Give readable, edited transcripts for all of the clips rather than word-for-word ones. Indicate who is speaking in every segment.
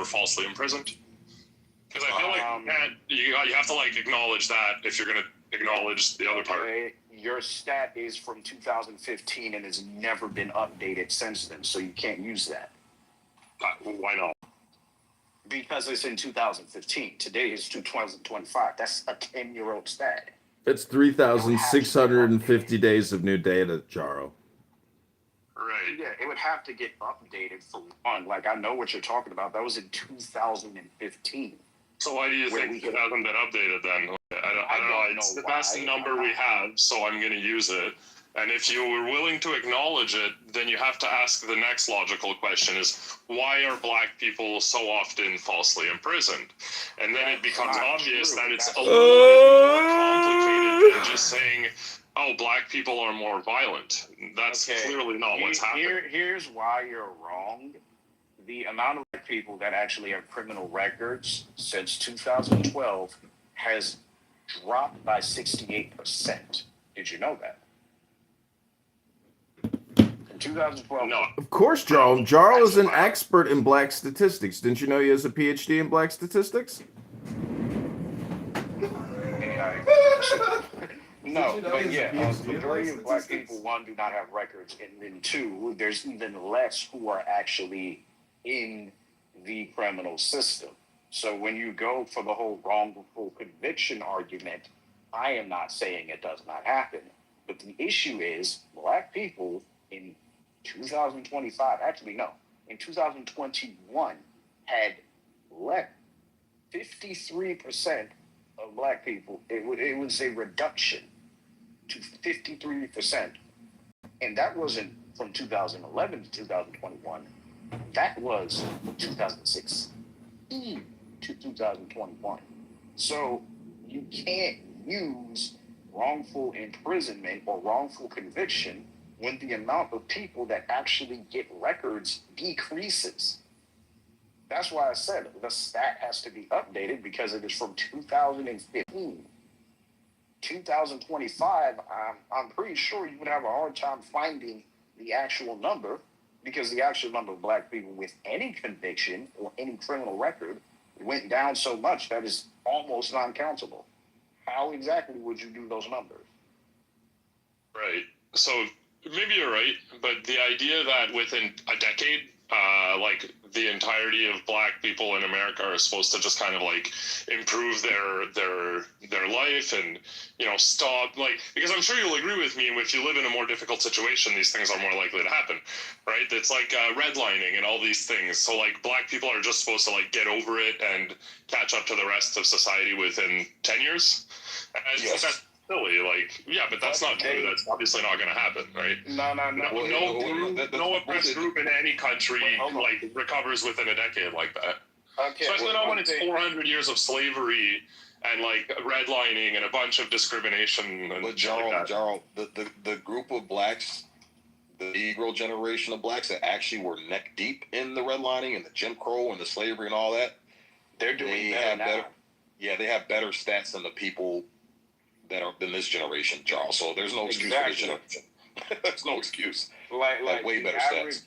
Speaker 1: were falsely imprisoned? Because I feel like you have to like acknowledge that if you're going to acknowledge the other part.
Speaker 2: Your stat is from 2015 and has never been updated since then, so you can't use that.
Speaker 1: Why not?
Speaker 2: Because it's in 2015. Today is 2025. That's a 10-year-old stat.
Speaker 3: It's 3,650 days of new data, Jaro.
Speaker 1: Right.
Speaker 2: Yeah, it would have to get updated for one. Like, I know what you're talking about. That was in 2015.
Speaker 1: So why do you think it hasn't been updated then? I don't know. It's the best number we have, so I'm going to use it. And if you were willing to acknowledge it, then you have to ask the next logical question is, why are black people so often falsely imprisoned? And then it becomes obvious that it's a little bit more complicated than just saying, oh, black people are more violent. That's clearly not what's happening.
Speaker 2: Here's why you're wrong. The amount of black people that actually have criminal records since 2012 has dropped by 68%. Did you know that? 2012.
Speaker 1: No.
Speaker 3: Of course, Jarl. Jarl is an expert in black statistics. Didn't you know he has a PhD in black statistics?
Speaker 2: No, but yeah, the majority of black people, one, do not have records, and then two, there's even less who are actually in the criminal system. So when you go for the whole wrongful conviction argument, I am not saying it does not happen. But the issue is black people in 2025, actually, no, in 2021 had left 53% of black people. It was a reduction to 53%. And that wasn't from 2011 to 2021. That was from 2016 to 2021. So you can't use wrongful imprisonment or wrongful conviction when the amount of people that actually get records decreases. That's why I said the stat has to be updated because it is from 2015. 2025, I'm pretty sure you would have a hard time finding the actual number because the actual number of black people with any conviction or any criminal record went down so much that is almost non-countable. How exactly would you do those numbers?
Speaker 1: Right. So maybe you're right, but the idea that within a decade, like the entirety of black people in America are supposed to just kind of like improve their life and, you know, stop, like, because I'm sure you'll agree with me, if you live in a more difficult situation, these things are more likely to happen, right? It's like redlining and all these things. So like black people are just supposed to like get over it and catch up to the rest of society within 10 years. And
Speaker 2: yes.
Speaker 1: That's silly, like, yeah, but that's not true. That's obviously not going to happen, right? No oppressed group in any country like recovers within a decade like that. Okay, especially not when it's 400 years of slavery and like redlining and a bunch of discrimination.
Speaker 4: But Jarl, the group of blacks, the Negro generation of blacks that actually were neck deep in the redlining and the Jim Crow and the slavery and all that,
Speaker 2: they're doing better.
Speaker 4: Yeah, they have better stats than the people that are in this generation, Charles. So there's no excuse for this generation. There's no excuse. Like way better stats.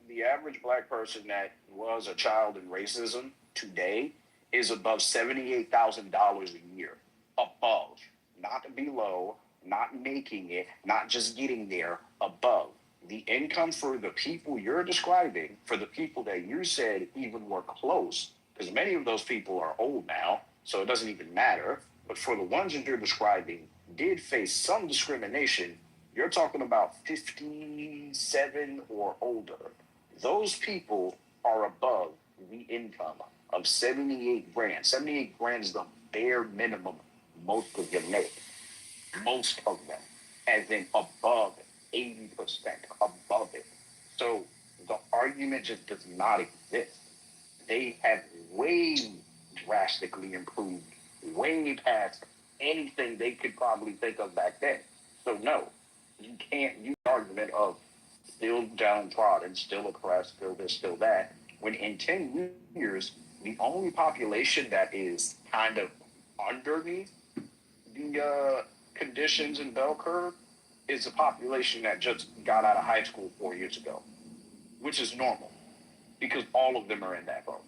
Speaker 2: The average black person that was a child in racism today is above $78,000 a year. Above, not below, not making it, not just getting there. Above. The income for the people you're describing, for the people that you said even were close, because many of those people are old now, so it doesn't even matter. But for the ones that you're describing did face some discrimination, you're talking about 57 or older. Those people are above the income of 78 grand. 78 grand is the bare minimum most of them make. Most of them. As in above 80%, above it. So the argument just does not exist. They have way drastically improved, way past anything they could probably think of back then. So no, you can't use the argument of still downtrodden, still oppressed, still this, still that, when in 10 years, the only population that is kind of underneath the conditions and bell curve is the population that just got out of high school 4 years ago, which is normal because all of them are in that boat.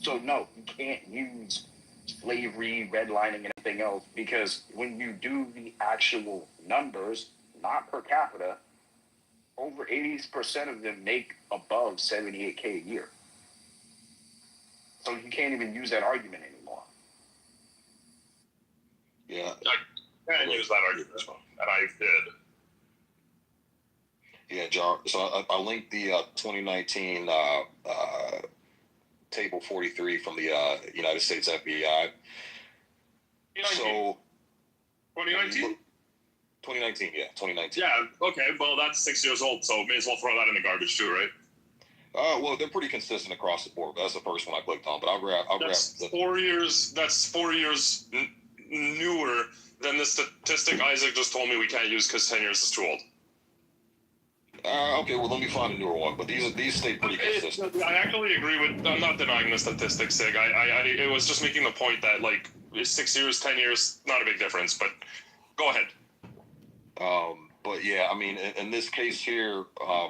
Speaker 2: So no, you can't use slavery, redlining, and anything else, because when you do the actual numbers, not per capita, over 80% of them make above 78K a year. So you can't even use that argument anymore.
Speaker 4: Yeah.
Speaker 1: I can't use that argument, and I did.
Speaker 4: Yeah, Jar. So I linked the 2019 Table 43 from the United States FBI.
Speaker 1: 2019.
Speaker 4: So
Speaker 1: 2019?
Speaker 4: 2019, yeah, 2019.
Speaker 1: Yeah, okay, well, that's 6 years old, so may as well throw that in the garbage too, right?
Speaker 4: Well, they're pretty consistent across the board. That's the first one I clicked on, but I'll grab.
Speaker 1: That's 4 years. That's 4 years newer than the statistic Isaac just told me we can't use because 10 years is too old.
Speaker 4: Okay, well, let me find a newer one, but these stay pretty consistent.
Speaker 1: I actually agree with. I'm not denying the statistics, Sig. It was just making the point that like 6 years, 10 years, not a big difference. But go ahead.
Speaker 4: But yeah, I mean, in this case here,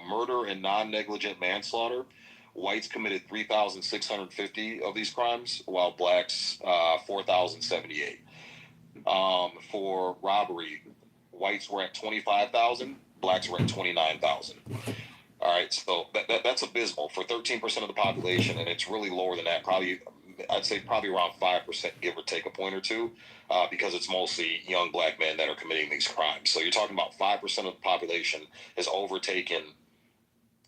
Speaker 4: murder and non-negligent manslaughter, whites committed 3,650 of these crimes, while blacks 4,078. For robbery, whites were at 25,000, blacks were at 29,000. All right, so that's abysmal for 13% of the population, and it's really lower than that. Probably, I'd say probably around 5%, give or take a point or two, because it's mostly young black men that are committing these crimes. So you're talking about 5% of the population has overtaken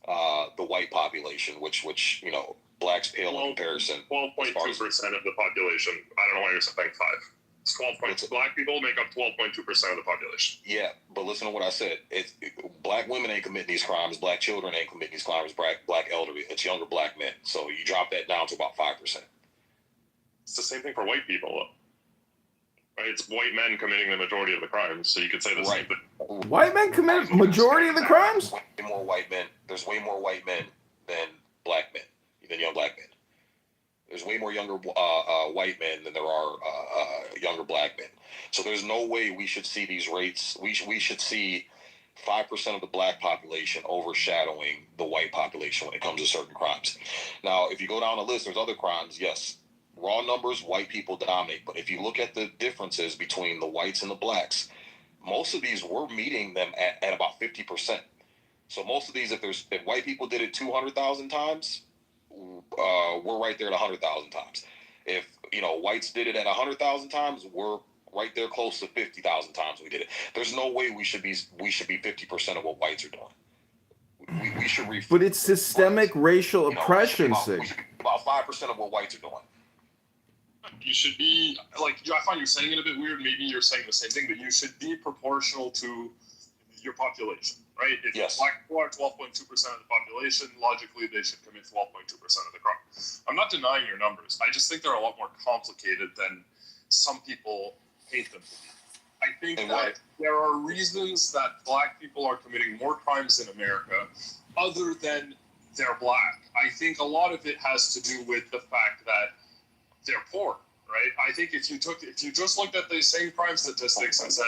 Speaker 4: the white population, which blacks pale in comparison.
Speaker 1: 12.2% of the population. I don't know why you're saying 5. It's 12 points. Black people make up 12.2% of the population.
Speaker 4: Yeah, but listen to what I said. Black women ain't committing these crimes. Black children ain't committing these crimes. Black elderly. It's younger black men. So you drop that down to about 5%.
Speaker 1: It's the same thing for white people, though. Right? It's white men committing the majority of the crimes. So you could say the same thing.
Speaker 3: White men commit majority of the crimes?
Speaker 4: Way more white men. There's way more white men than black men, than young black men. There's way more younger white men than there are younger black men. So there's no way we should see these rates. We should see 5% of the black population overshadowing the white population when it comes to certain crimes. Now, if you go down the list, there's other crimes. Yes, raw numbers, white people dominate. But if you look at the differences between the whites and the blacks, most of these we're meeting them at about 50%. So most of these, if white people did it 200,000 times, we're right there at 100,000 times. If whites did it at 100,000 times, we're right there close to 50,000 times we did it. There's no way we should be 50% of what whites are doing. We should
Speaker 3: But it's systemic racial oppression,
Speaker 4: we should be about 5% of what whites are doing.
Speaker 1: You should be like, I find you saying it a bit weird. Maybe you're saying the same thing, but you should be proportional to your population, right? If black people are 12.2% of the population, logically they should commit 12.2% of the crime. I'm not denying your numbers. I just think they're a lot more complicated than some people hate them to be. I think that there are reasons that black people are committing more crimes in America other than they're black. I think a lot of it has to do with the fact that they're poor, right? I think if you just looked at the same crime statistics and said,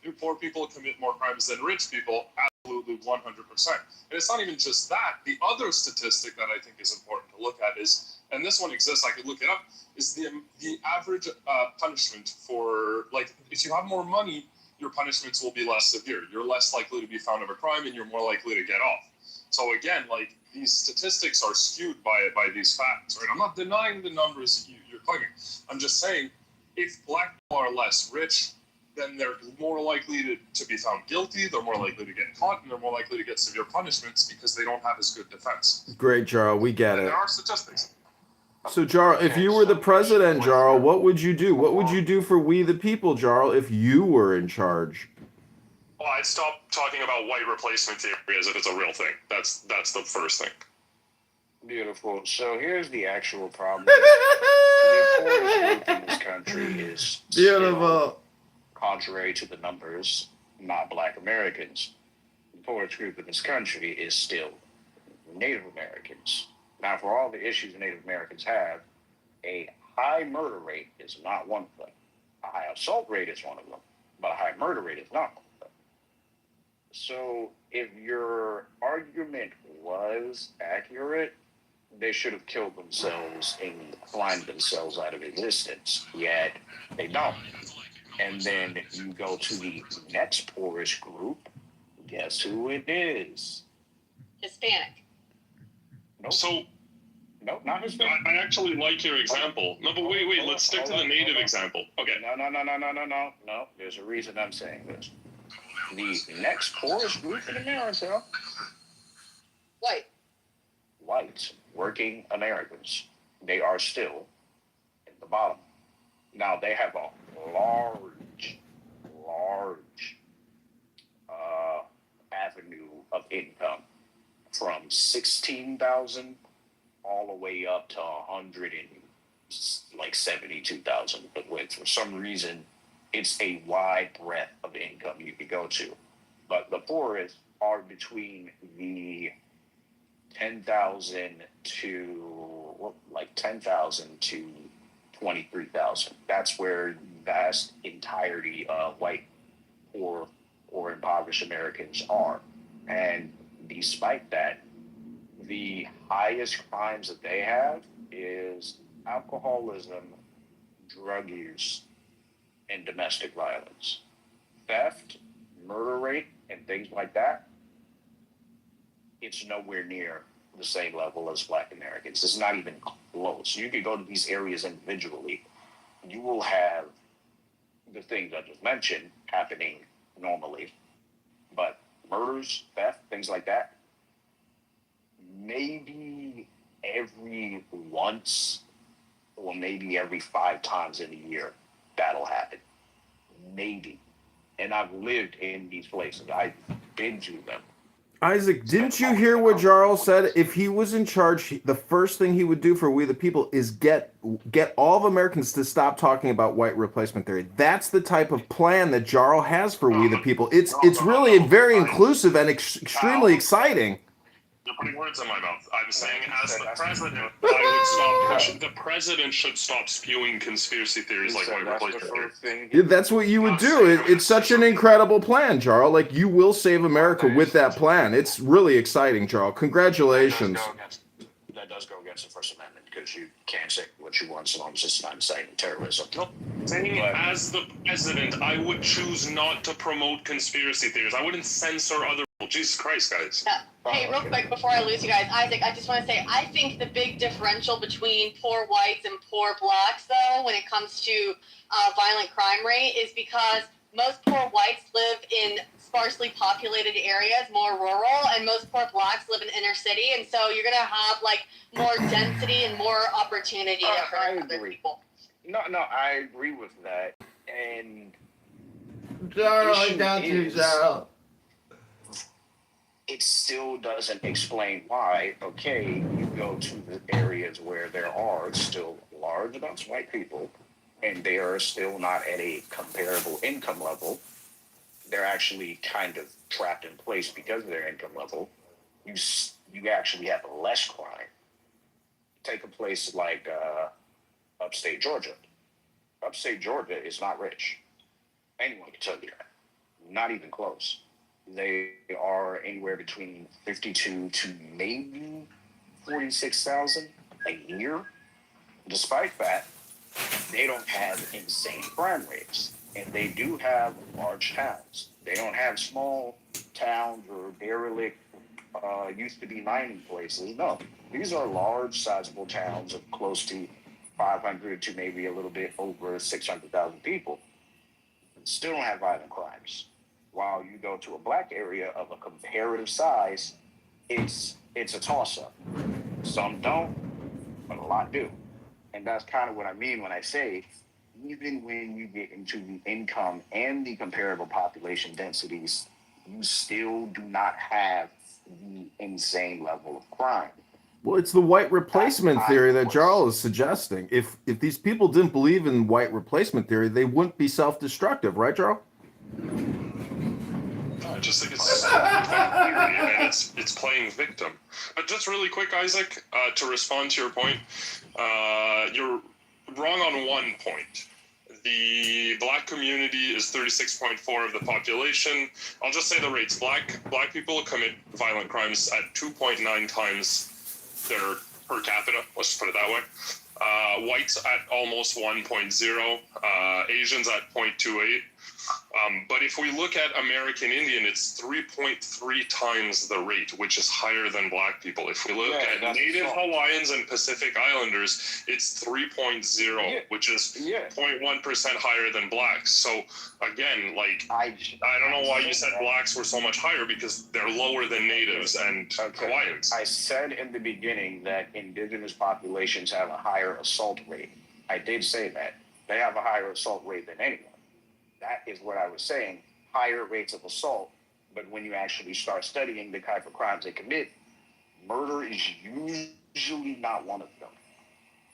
Speaker 1: do poor people commit more crimes than rich people? Absolutely, 100%. And it's not even just that. The other statistic that I think is important to look at is, and this one exists, I could look it up, is the average punishment for, like, if you have more money, your punishments will be less severe. You're less likely to be found of a crime, and you're more likely to get off. So again, like, these statistics are skewed by these facts, right? I'm not denying the numbers you're claiming. I'm just saying, if black people are less rich, then they're more likely to be found guilty, they're more likely to get caught, and they're more likely to get severe punishments because they don't have as good defense.
Speaker 3: Great, Jarl, we get it.
Speaker 1: There are statistics.
Speaker 3: So, Jarl, if you were the president, Jarl, what would you do? What would you do for we the people, Jarl, if you were in charge?
Speaker 1: Well, I'd stop talking about white replacement theory as if it's a real thing. That's the first thing.
Speaker 2: Beautiful. So here's the actual problem. The poorest group in this country is
Speaker 3: beautiful.
Speaker 2: Contrary to the numbers, not black Americans. The poorest group in this country is still Native Americans. Now, for all the issues Native Americans have, a high murder rate is not one of them. A high assault rate is one of them, but a high murder rate is not one of them. So if your argument was accurate, they should have killed themselves and climbed themselves out of existence. Yet they don't. And then you go to the next poorest group. Guess who it is?
Speaker 5: Hispanic.
Speaker 2: Nope.
Speaker 1: So
Speaker 2: Nope, not Hispanic.
Speaker 1: I actually like your example. No, but wait, let's stick to the native example. Okay.
Speaker 2: No. There's a reason I'm saying this. The next poorest group in America,
Speaker 5: White.
Speaker 2: white, working Americans. They are still at the bottom. Now they have a large avenue of income from 16,000 all the way up to 172,000. But for some reason, it's a wide breadth of income you could go to. But the poorest are between the 10,000 to 23,000. That's where the vast entirety of white poor or impoverished Americans are. And despite that, the highest crimes that they have is alcoholism, drug use, and domestic violence. Theft, murder rate, and things like that, it's nowhere near the same level as Black Americans. It's not even close. You could go to these areas individually. You will have the things I just mentioned happening normally. But murders, theft, things like that, maybe every once or maybe every 5 times in a year that'll happen. Maybe. And I've lived in these places. I've been to them.
Speaker 3: Isaac, didn't you hear what Jarl said? If he was in charge, the first thing he would do for We the People is get all of Americans to stop talking about white replacement theory. That's the type of plan that Jarl has for We the People. It's really very inclusive and extremely exciting.
Speaker 1: You're putting words in my mouth. I'm saying, as the president, I would stop pushing. The president should stop spewing conspiracy theories like white replacement theory.
Speaker 3: Yeah, that's what you would do. It's such an incredible plan, Jarl. Like, you will save America with that plan. It's really exciting, Jarl. Congratulations.
Speaker 2: That does go against the First Amendment because you can't say what you want as long as it's not inciting terrorism.
Speaker 1: Saying as the president, I would choose not to promote conspiracy theories. I wouldn't censor other people. Jesus Christ, guys.
Speaker 5: Hey, real quick before I lose you guys, Isaac, I just want to say I think the big differential between poor whites and poor blacks, though, when it comes to violent crime rate, is because most poor whites live in sparsely populated areas, more rural, and most poor blacks live in inner city, and so you're gonna have like more density and more opportunity to hurt other people.
Speaker 2: No, I agree with that. And
Speaker 6: Jarl, I got you, Jarl.
Speaker 2: it still doesn't explain why, okay, you go to the areas where there are still large amounts of white people, and they are still not at a comparable income level. They're actually kind of trapped in place because of their income level. You actually have less crime. Take a place like upstate Georgia. Upstate Georgia is not rich. Anyone can tell you that. Not even close. They are anywhere between 52 to maybe 46,000 a year. Despite that, they don't have insane crime rates, and they do have large towns. They don't have small towns or derelict, used to be mining places. No, these are large, sizable towns of close to 500 to maybe a little bit over 600,000 people. Still don't have violent crimes. While you go to a black area of a comparative size, it's a toss-up. Some don't, but a lot do. And that's kind of what I mean when I say, even when you get into the income and the comparable population densities, you still do not have the insane level of crime.
Speaker 3: Well, it's the white replacement theory that Jarl is suggesting. If these people didn't believe in white replacement theory, they wouldn't be self-destructive, right, Jarl?
Speaker 1: I just think it's and it's playing victim. But just really quick, Isaac, to respond to your point, you're wrong on one point. The black community is 36.4% of the population. I'll just say the rates. Black people commit violent crimes at 2.9 times their per capita. Let's put it that way. Whites at almost 1.0, Asians at 0.28. But if we look at American Indian, it's 3.3 times the rate, which is higher than black people. If we look at Native Hawaiians and Pacific Islanders, it's 3.0, which is 0.1% higher than blacks. So again, like, I don't know why you said blacks were so much higher, because they're lower than natives and Hawaiians.
Speaker 2: I said in the beginning that indigenous populations have a higher assault rate. I did say that. They have a higher assault rate than anyone. That is what I was saying, higher rates of assault. But when you actually start studying the type of crimes they commit, murder is usually not one of them.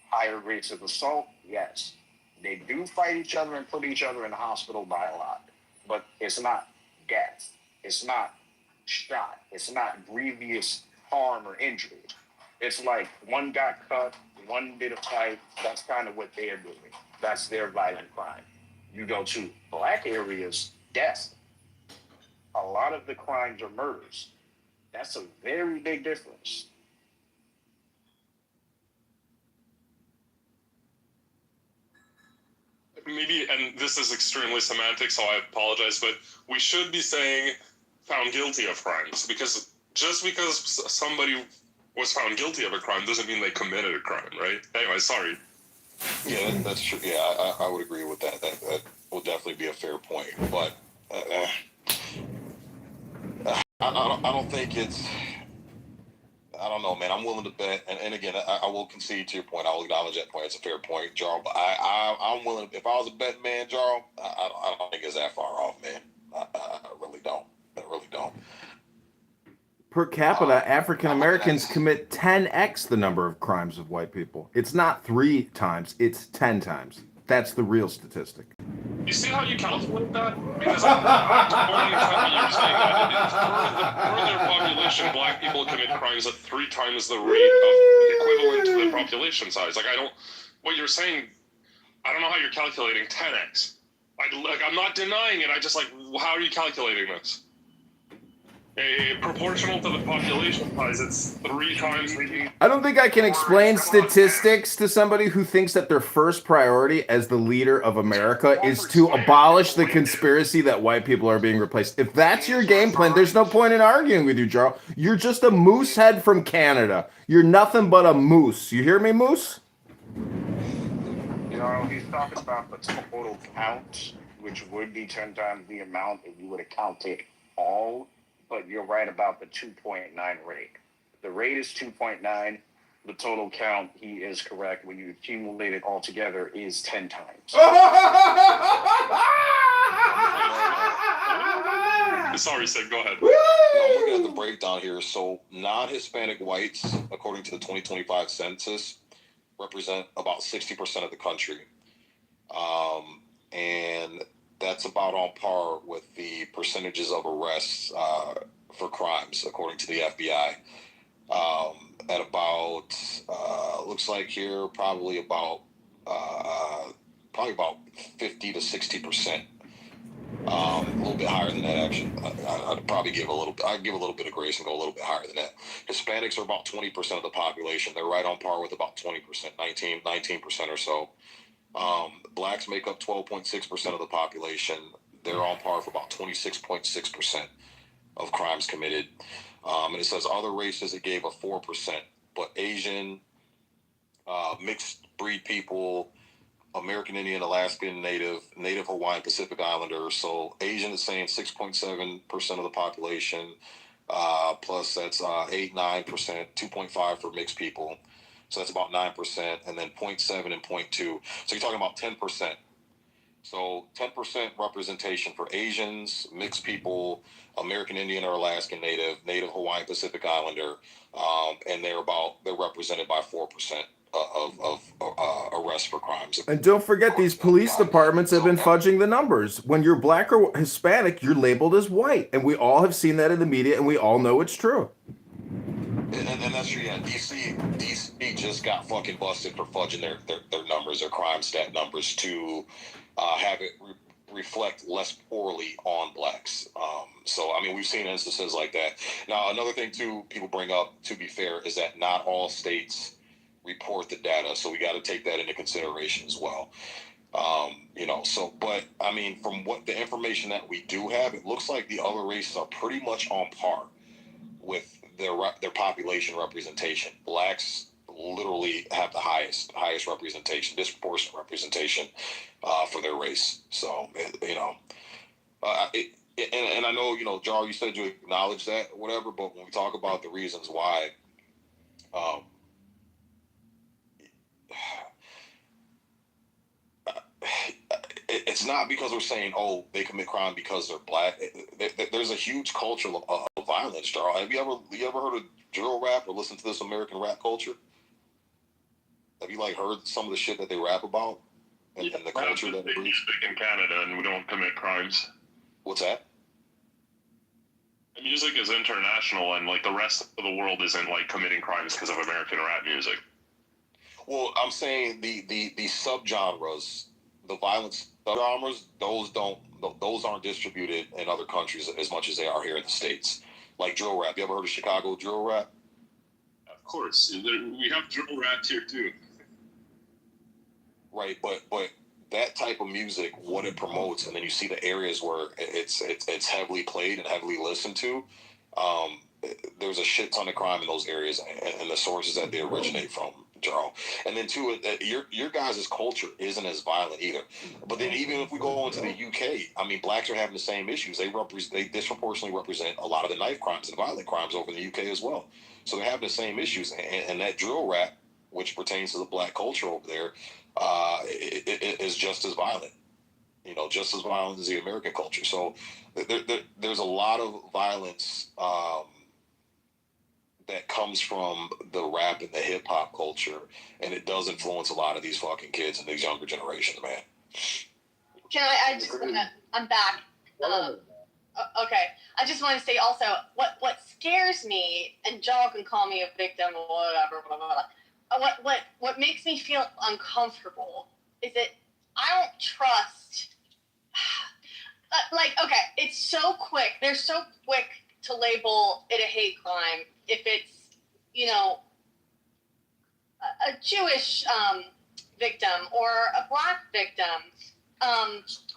Speaker 2: Higher rates of assault, yes. They do fight each other and put each other in the hospital by a lot. But it's not death. It's not shot. It's not grievous harm or injury. It's like one got cut, one did a fight. That's kind of what they're doing. That's their violent crime. You go to black areas, death. A lot of the crimes are murders. That's a very big difference.
Speaker 1: Maybe, and this is extremely semantic, so I apologize, but we should be saying found guilty of crimes, because just because somebody was found guilty of a crime doesn't mean they committed a crime, right? Anyway, sorry.
Speaker 4: Yeah, that's true. Yeah, I would agree with that. That will definitely be a fair point. But I don't think it's. I don't know, man. I'm willing to bet, and again, I will concede to your point. I'll acknowledge that point. It's a fair point, Jarl. But I'm willing. If I was a betting man, Jarl, I don't think it's that far off, man. I really don't. I really don't.
Speaker 3: Per capita, African Americans commit 10x the number of crimes of white people. It's not 3 times, it's 10 times. That's the real statistic.
Speaker 1: You see how you calculate that? Because I'm totally you're saying that for their population, black people commit crimes at 3 times the rate of equivalent to the population size. Like, what you're saying, I don't know how you're calculating 10x. I'm not denying it. I just how are you calculating this? Proportional to the population size, it's 3 times the...
Speaker 3: I don't think I can explain statistics to somebody who thinks that their first priority as the leader of America is to abolish the conspiracy that white people are being replaced. If that's your game plan, there's no point in arguing with you, Jarl. You're just a moose head from Canada. You're nothing but a moose. You hear me, moose?
Speaker 2: You know, he's talking about the total count, which would be 10 times the amount if you would have counted all. But you're right about the 2.9 rate. The rate is 2.9. The total count, he is correct. When you accumulate it all together, is 10 times.
Speaker 1: Sorry, Sid, go ahead.
Speaker 4: I'm looking at the breakdown here. So non-Hispanic whites, according to the 2025 census, represent about 60% of the country. And that's about on par with the percentages of arrests for crimes, according to the FBI. At about, looks like here, probably about 50 to 60%. A little bit higher than that, actually. I'd probably give a little bit of grace and go a little bit higher than that. Hispanics are about 20% of the population. They're right on par with about 20%, 19% or so. Blacks make up 12.6% of the population. They're on par for about 26.6% of crimes committed. And it says other races, it gave a 4%, but Asian, mixed breed people, American Indian, Alaskan Native, Native Hawaiian, Pacific Islander. So Asian is saying 6.7% of the population, plus that's 8-9%, 2.5 for mixed people. So that's about 9%, and then 0.7 and 0.2. So you're talking about 10%. So 10% representation for Asians, mixed people, American Indian or Alaskan Native, Native Hawaiian, Pacific Islander, and they're represented by 4% of arrests for crimes.
Speaker 3: And don't forget, these police departments have been fudging the numbers. When you're black or Hispanic, you're labeled as white, and we all have seen that in the media, and we all know it's true.
Speaker 4: And that's true. Yeah, DC just got fucking busted for fudging their numbers, their crime stat numbers, to have it reflect less poorly on blacks. So, I mean, we've seen instances like that. Now, another thing, too, people bring up, to be fair, is that not all states report the data, so we got to take that into consideration as well. So, but I mean, from what the information that we do have, it looks like the other races are pretty much on par with their population representation. Blacks literally have the highest representation, disproportionate representation for their race. So, and I know, Jarl, you said you acknowledge that or whatever, but when we talk about the reasons why, it's not because we're saying, oh, they commit crime because they're black. There's a huge culture of violence, Jarl. Have you ever heard of drill rap or listened to this American rap culture? Have you heard some of the shit that they rap about and the culture that it breeds?
Speaker 1: Music in Canada, and we don't commit crimes.
Speaker 4: What's that?
Speaker 1: The music is international, and the rest of the world isn't committing crimes because of American rap music.
Speaker 4: Well, I'm saying the subgenres, the violence subgenres, those aren't distributed in other countries as much as they are here in the States. Like drill rap. You ever heard of Chicago drill rap?
Speaker 1: Of course, we have drill rap here too.
Speaker 4: Right, but that type of music, what it promotes, and then you see the areas where it's heavily played and heavily listened to. There's a shit ton of crime in those areas and the sources that they originate from, Jarl. And then too, your guys' culture isn't as violent either. But then even if we go into the UK, I mean, blacks are having the same issues. They disproportionately represent a lot of the knife crimes and violent crimes over in the UK as well. So they're having the same issues. And that drill rap, which pertains to the black culture over there, it is just as violent. Just as violent as the American culture. So there's a lot of violence that comes from the rap and the hip hop culture, and it does influence a lot of these fucking kids and these younger generations, man.
Speaker 5: I'm back. Okay. I just want to say also, what scares me, and Joel can call me a victim or whatever, blah, blah, blah. What makes me feel uncomfortable is that I don't trust. Okay, it's so quick. They're so quick to label it a hate crime if it's, a Jewish victim or a black victim,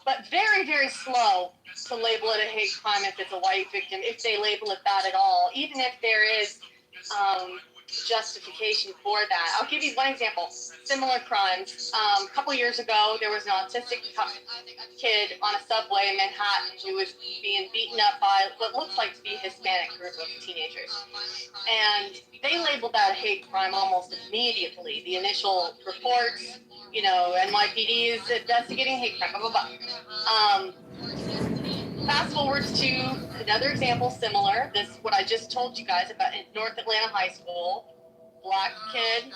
Speaker 5: but very, very slow to label it a hate crime if it's a white victim, if they label it that at all, even if there is justification for that. I'll give you one example. Similar crimes. A couple years ago, there was an autistic kid on a subway in Manhattan who was being beaten up by what looks like to be a Hispanic group of teenagers. And they labeled that a hate crime almost immediately. The initial reports, NYPD is investigating hate crime, blah, blah, blah. Fast forward to another example similar. This what I just told you guys about in North Atlanta High School. Black kid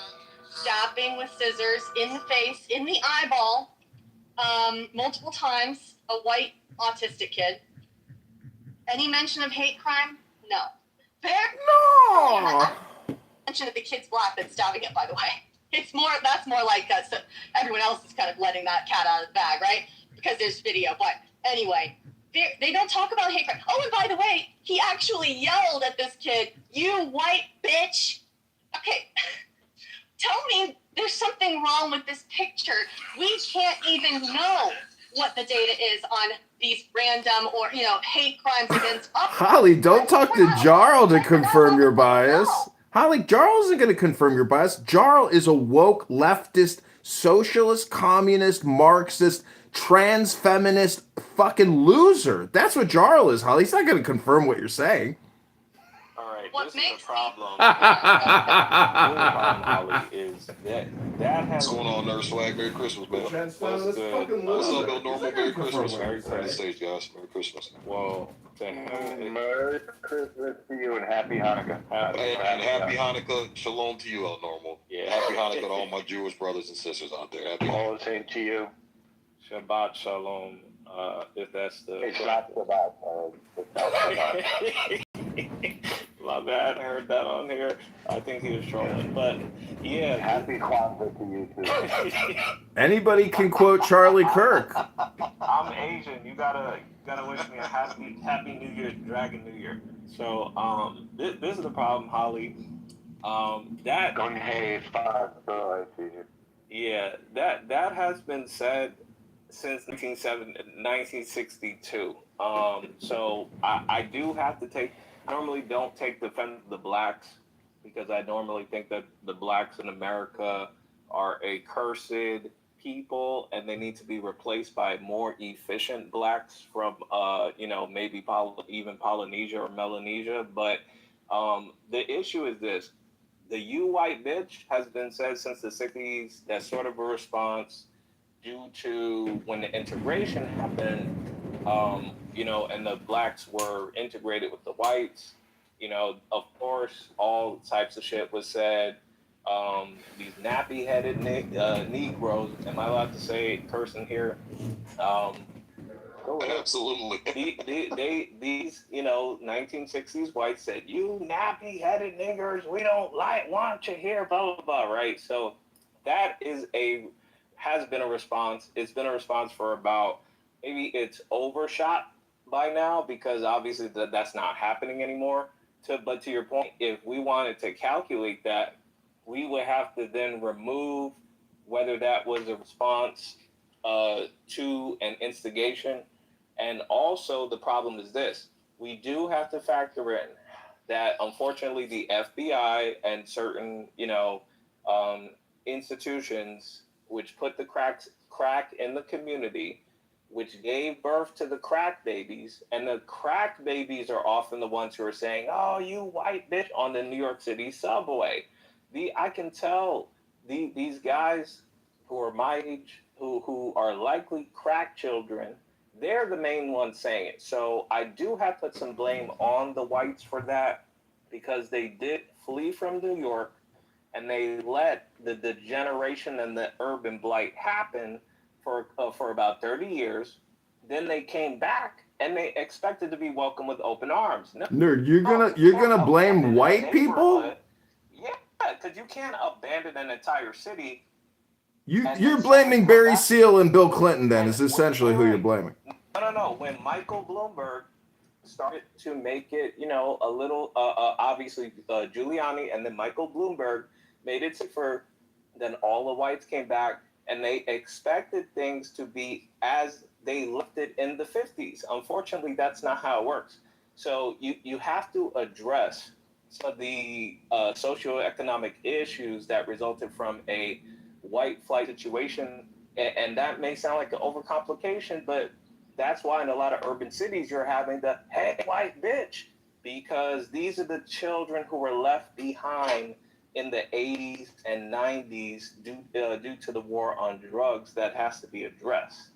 Speaker 5: stabbing with scissors in the face, in the eyeball, multiple times. A white autistic kid. Any mention of hate crime? No. Fair?
Speaker 3: No.
Speaker 5: Mention of the kid's black that's stabbing it, by the way. That's more like so everyone else is kind of letting that cat out of the bag, right? Because there's video. But anyway. They don't talk about hate crime. Oh, and by the way, he actually yelled at this kid, "You white bitch." Okay, tell me there's something wrong with this picture. We can't even know what the data is on these random or, hate crimes against others.
Speaker 3: Holly, don't talk to Jarl to confirm your bias. Holly, Jarl isn't going to confirm your bias. Jarl is a woke, leftist, socialist, communist, Marxist, trans feminist fucking loser. That's what Jarl is, Holly. He's not going to confirm what you're saying.
Speaker 2: All right,
Speaker 5: What
Speaker 2: this
Speaker 5: makes
Speaker 2: is the problem.
Speaker 7: Holly, is that has
Speaker 4: What's going on, Nurse Swag? Merry Christmas, man.
Speaker 7: What's good?
Speaker 4: What's up, Bill Normal? Merry Christmas.
Speaker 7: Merry
Speaker 4: United States, guys. Merry Christmas.
Speaker 7: Well, to him,
Speaker 2: Merry Christmas to you and Happy Hanukkah.
Speaker 4: And happy Hanukkah. Shalom to you, El Normal.
Speaker 7: Yeah.
Speaker 4: Happy Hanukkah to all my Jewish brothers and sisters out there. Happy Hanukkah.
Speaker 2: All the same to you.
Speaker 7: Shabbat Shalom, if that's the...
Speaker 2: It's not Shabbat. It's not Shabbat.
Speaker 7: My bad, I heard that on here. I think he was trolling, but yeah.
Speaker 2: Happy Kwanzaa to you too.
Speaker 3: Anybody can quote Charlie Kirk.
Speaker 7: I'm Asian. You gotta wish me a happy New Year, Dragon New Year. So this is the problem, Holly. That
Speaker 2: Gun hay, five, I see.
Speaker 7: yeah, that has been said since 1962. So I do have to take. I normally don't take defense of the blacks because I normally think that the blacks in America are a cursed people and they need to be replaced by more efficient blacks from maybe even Polynesia or Melanesia. But the issue is this: the "you white bitch" has been said since the 60s. That's sort of a response due to when the integration happened, and the blacks were integrated with the whites. Of course, all types of shit was said. These nappy-headed Negroes. Am I allowed to say cursing here? Um, Go ahead.
Speaker 4: Absolutely.
Speaker 7: These 1960s whites said, "You nappy-headed niggers, we don't want you here," blah blah blah. Right. So that has been a response. It's been a response for about, maybe it's overshot by now because obviously that's not happening anymore. But to your point, if we wanted to calculate that, we would have to then remove whether that was a response to an instigation. And also, the problem is this: we do have to factor in that, unfortunately, the FBI and certain, institutions which put the crack in the community, which gave birth to the crack babies, and the crack babies are often the ones who are saying, "Oh, you white bitch," on the New York City subway. I can tell these guys who are my age, who are likely crack children, they're the main ones saying it. So I do have to put some blame on the whites for that because they did flee from New York and they let the degeneration and the urban blight happen for about 30 years. Then they came back and they expected to be welcomed with open arms. No,
Speaker 3: Nerd, you're gonna blame white people?
Speaker 7: Yeah, because you can't abandon an entire city.
Speaker 3: You're blaming Barry Seal and Bill Clinton. Then is essentially who you're blaming.
Speaker 7: No. When Michael Bloomberg started to make it, a little, obviously Giuliani and then Michael Bloomberg made it safer, then all the whites came back and they expected things to be as they left it in the 50s. Unfortunately, that's not how it works. So you have to address some of the socioeconomic issues that resulted from a white flight situation. And that may sound like an overcomplication, but that's why in a lot of urban cities you're having the "hey white bitch," because these are the children who were left behind in the 80s and 90s due to the war on drugs that has to be addressed.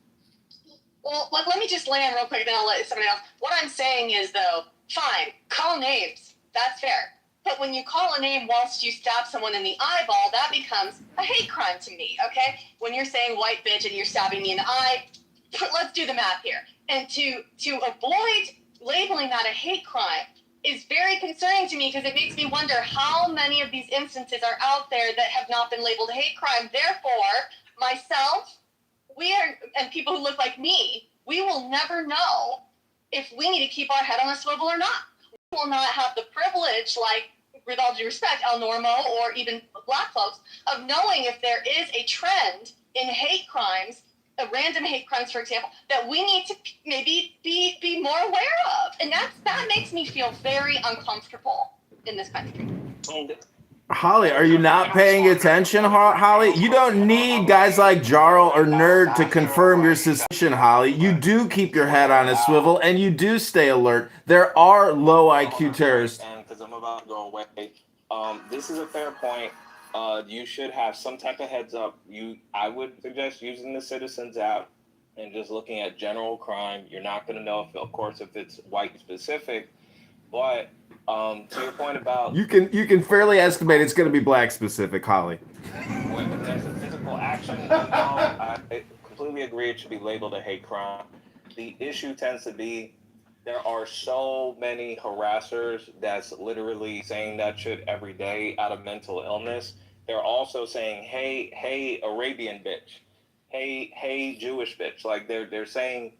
Speaker 5: Well, let me just land real quick, then I'll let somebody else. What I'm saying is, though, fine, call names. That's fair. But when you call a name whilst you stab someone in the eyeball, that becomes a hate crime to me, okay? When you're saying white bitch and you're stabbing me in the eye, let's do the math here. And to avoid labeling that a hate crime is very concerning to me because it makes me wonder how many of these instances are out there that have not been labeled a hate crime. Therefore, myself, and people who look like me, we will never know if we need to keep our head on a swivel or not. We will not have the privilege, like, with all due respect, El Normo or even black folks, of knowing if there is a trend in hate crimes, random hate crimes, for example, that we need to maybe be more aware of. And that makes me feel very uncomfortable in this country.
Speaker 3: Holly, are you not paying attention, Holly? You don't need guys like Jarl or Nerd to confirm your suspicion, Holly. You do keep your head on a swivel and you do stay alert. There are low IQ terrorists.
Speaker 7: And because I'm about to go away, this is a fair point. You should have some type of heads up. I would suggest using the Citizens app and just looking at general crime. You're not going to know, if it's white specific, but to your point about
Speaker 3: you can fairly estimate it's going to be black specific, Holly.
Speaker 7: when there's a physical action, I completely agree. It should be labeled a hate crime. The issue tends to be there are so many harassers that's literally saying that shit every day out of mental illness. They're also saying, hey, Arabian bitch, hey, Jewish bitch. Like they're saying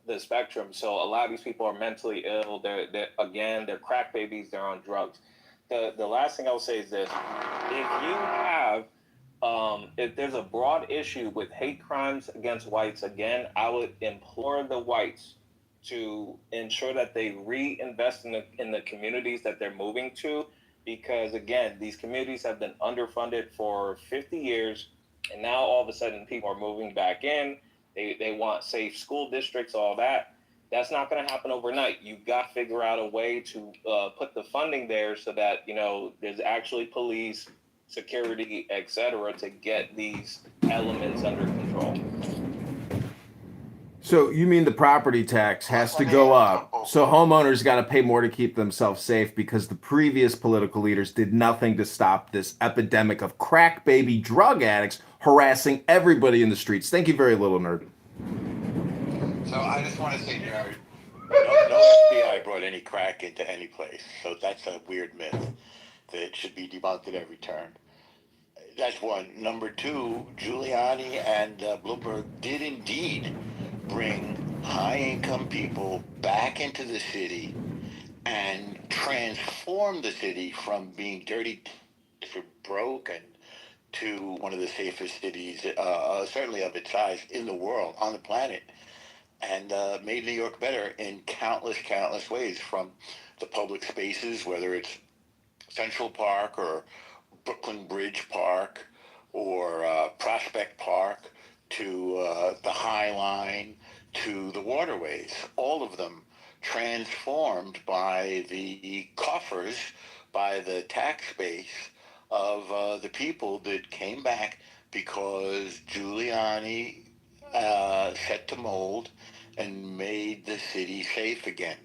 Speaker 7: the spectrum. So a lot of these people are mentally ill. They're crack babies. They're on drugs. the last thing I'll say is this: if you have if there's a broad issue with hate crimes against whites, again, I would implore the whites to ensure that they reinvest in the communities that they're moving to, because again, these communities have been underfunded for 50 years, and now all of a sudden people are moving back in. They want safe school districts, all that. That's not going to happen overnight. You've got to figure out a way to put the funding there so that there's actually police, security, etc., to get these elements under control.
Speaker 3: So you mean the property tax has to go up? So homeowners got to pay more to keep themselves safe because the previous political leaders did nothing to stop this epidemic of crack baby drug addicts harassing everybody in the streets. Thank you very little, nerd.
Speaker 8: So I just want to say, Jared, no FBI brought any crack into any place. So that's a weird myth that should be debunked at every turn. That's one. Number two, Giuliani and Bloomberg did indeed bring high-income people back into the city and transform the city from being dirty, broke, and to one of the safest cities, certainly of its size, in the world, on the planet, and made New York better in countless ways, from the public spaces, whether it's Central Park or Brooklyn Bridge Park or Prospect Park, to the High Line, to the waterways, all of them transformed by the coffers, by the tax base of the people that came back because Giuliani set the mold and made the city safe again.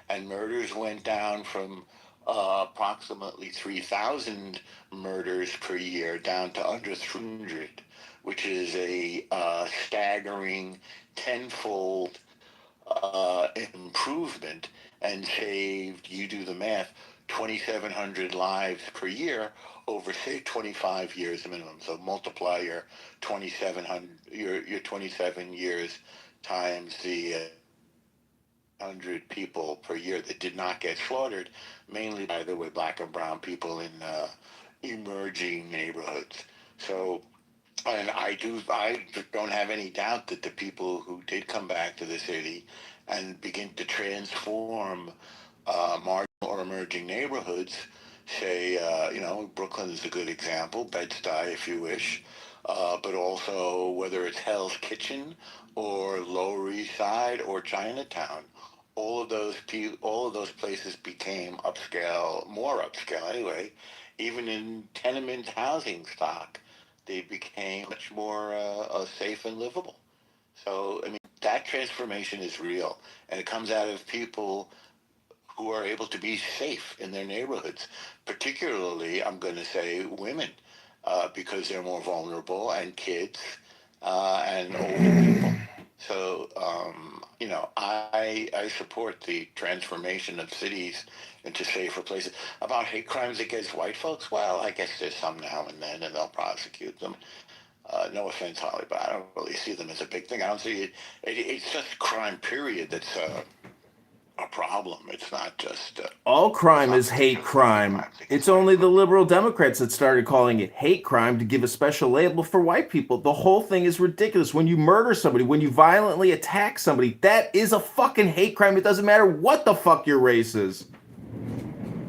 Speaker 8: And murders went down from approximately 3,000 murders per year down to under 300, which is a staggering tenfold improvement, and saved, you do the math, 2,700 lives per year over, say, 25 years minimum. So multiply your 2,700, your 27 years times the 100 people per year that did not get slaughtered, mainly, by the way, black and brown people in emerging neighborhoods. So, and I don't have any doubt that the people who did come back to the city and begin to transform marginal or emerging neighborhoods, say, Brooklyn is a good example, Bed-Stuy if you wish, but also whether it's Hell's Kitchen or Lower East Side or Chinatown, all of those places became upscale, more upscale anyway. Even in tenement housing stock, they became much more safe and livable. So, I mean, that transformation is real, and it comes out of people who are able to be safe in their neighborhoods, particularly, I'm going to say, women, because they're more vulnerable, and kids, and older people. So, I support the transformation of cities into safer places. About hate crimes against white folks, well, I guess there's some now and then, and they'll prosecute them. No offense, Holly, but I don't really see them as a big thing. I don't see it. It's just crime, period, that's a problem. It's not just...
Speaker 3: all crime is hate crime. It's only the liberal Democrats that started calling it hate crime to give a special label for white people. The whole thing is ridiculous. When you murder somebody, when you violently attack somebody, that is a fucking hate crime. It doesn't matter what the fuck your race is.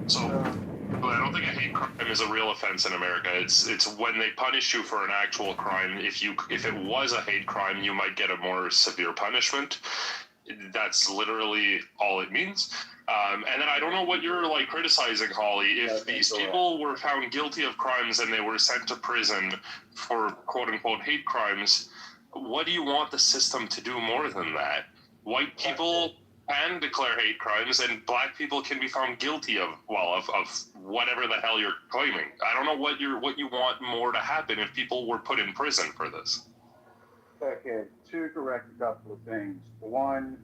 Speaker 1: So, I don't think a hate crime is a real offense in America. It's when they punish you for an actual crime. If it was a hate crime, you might get a more severe punishment. That's literally all it means. And then I don't know what you're criticizing, Holly. If these people were found guilty of crimes and they were sent to prison for quote unquote hate crimes, what do you want the system to do more than that? White people can declare hate crimes, and black people can be found guilty of whatever the hell you're claiming. I don't know what you want more to happen if people were put in prison for this.
Speaker 9: Okay, to correct a couple of things. One,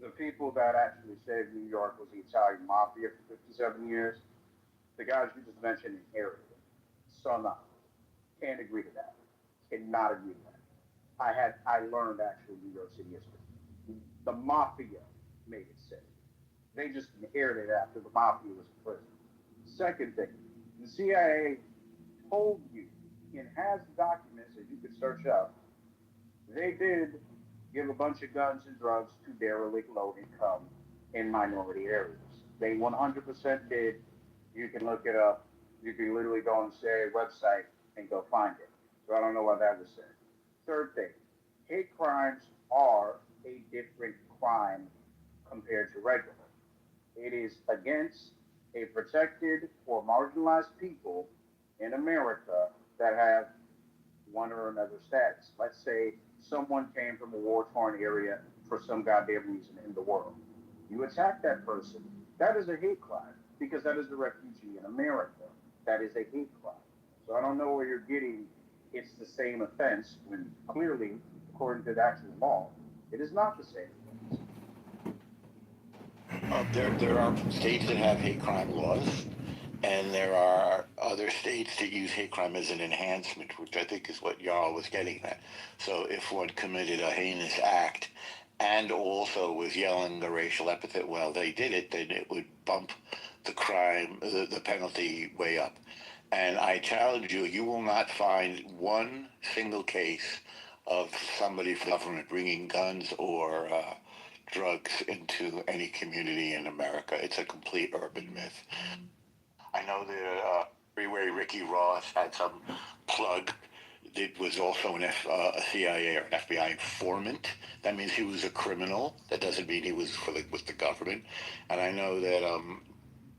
Speaker 9: the people that actually saved New York was the Italian Mafia for 57 years. The guys you just mentioned inherited it. So no, can't agree to that. Cannot agree to that. I learned actual New York City history. The Mafia made it safe. They just inherited it after the Mafia was in prison. Second thing, the CIA told you and has documents that you could search up. They did give a bunch of guns and drugs to derelict low income in minority areas. They 100% did. You can look it up. You can literally go on the CIA website and go find it. So I don't know why that was said. Third thing, hate crimes are a different crime compared to regular. It is against a protected or marginalized people in America that have one or another status. Let's say someone came from a war-torn area for some goddamn reason in the world. You attack that person, that is a hate crime because that is a refugee in America. That is a hate crime. So I don't know where you're getting it's the same offense when clearly, according to the actual law, it is not the same offense.
Speaker 8: There are states that have hate crime laws, and there are other states that use hate crime as an enhancement, which I think is what Jarl was getting at. So if one committed a heinous act and also was yelling a racial epithet while they did it, then it would bump the crime, the penalty way up. And I challenge you, you will not find one single case of somebody from the government bringing guns or drugs into any community in America. It's a complete urban myth. I know that Freeway Ricky Ross had some plug. It was also a CIA or an FBI informant. That means he was a criminal. That doesn't mean he was with the government. And I know that,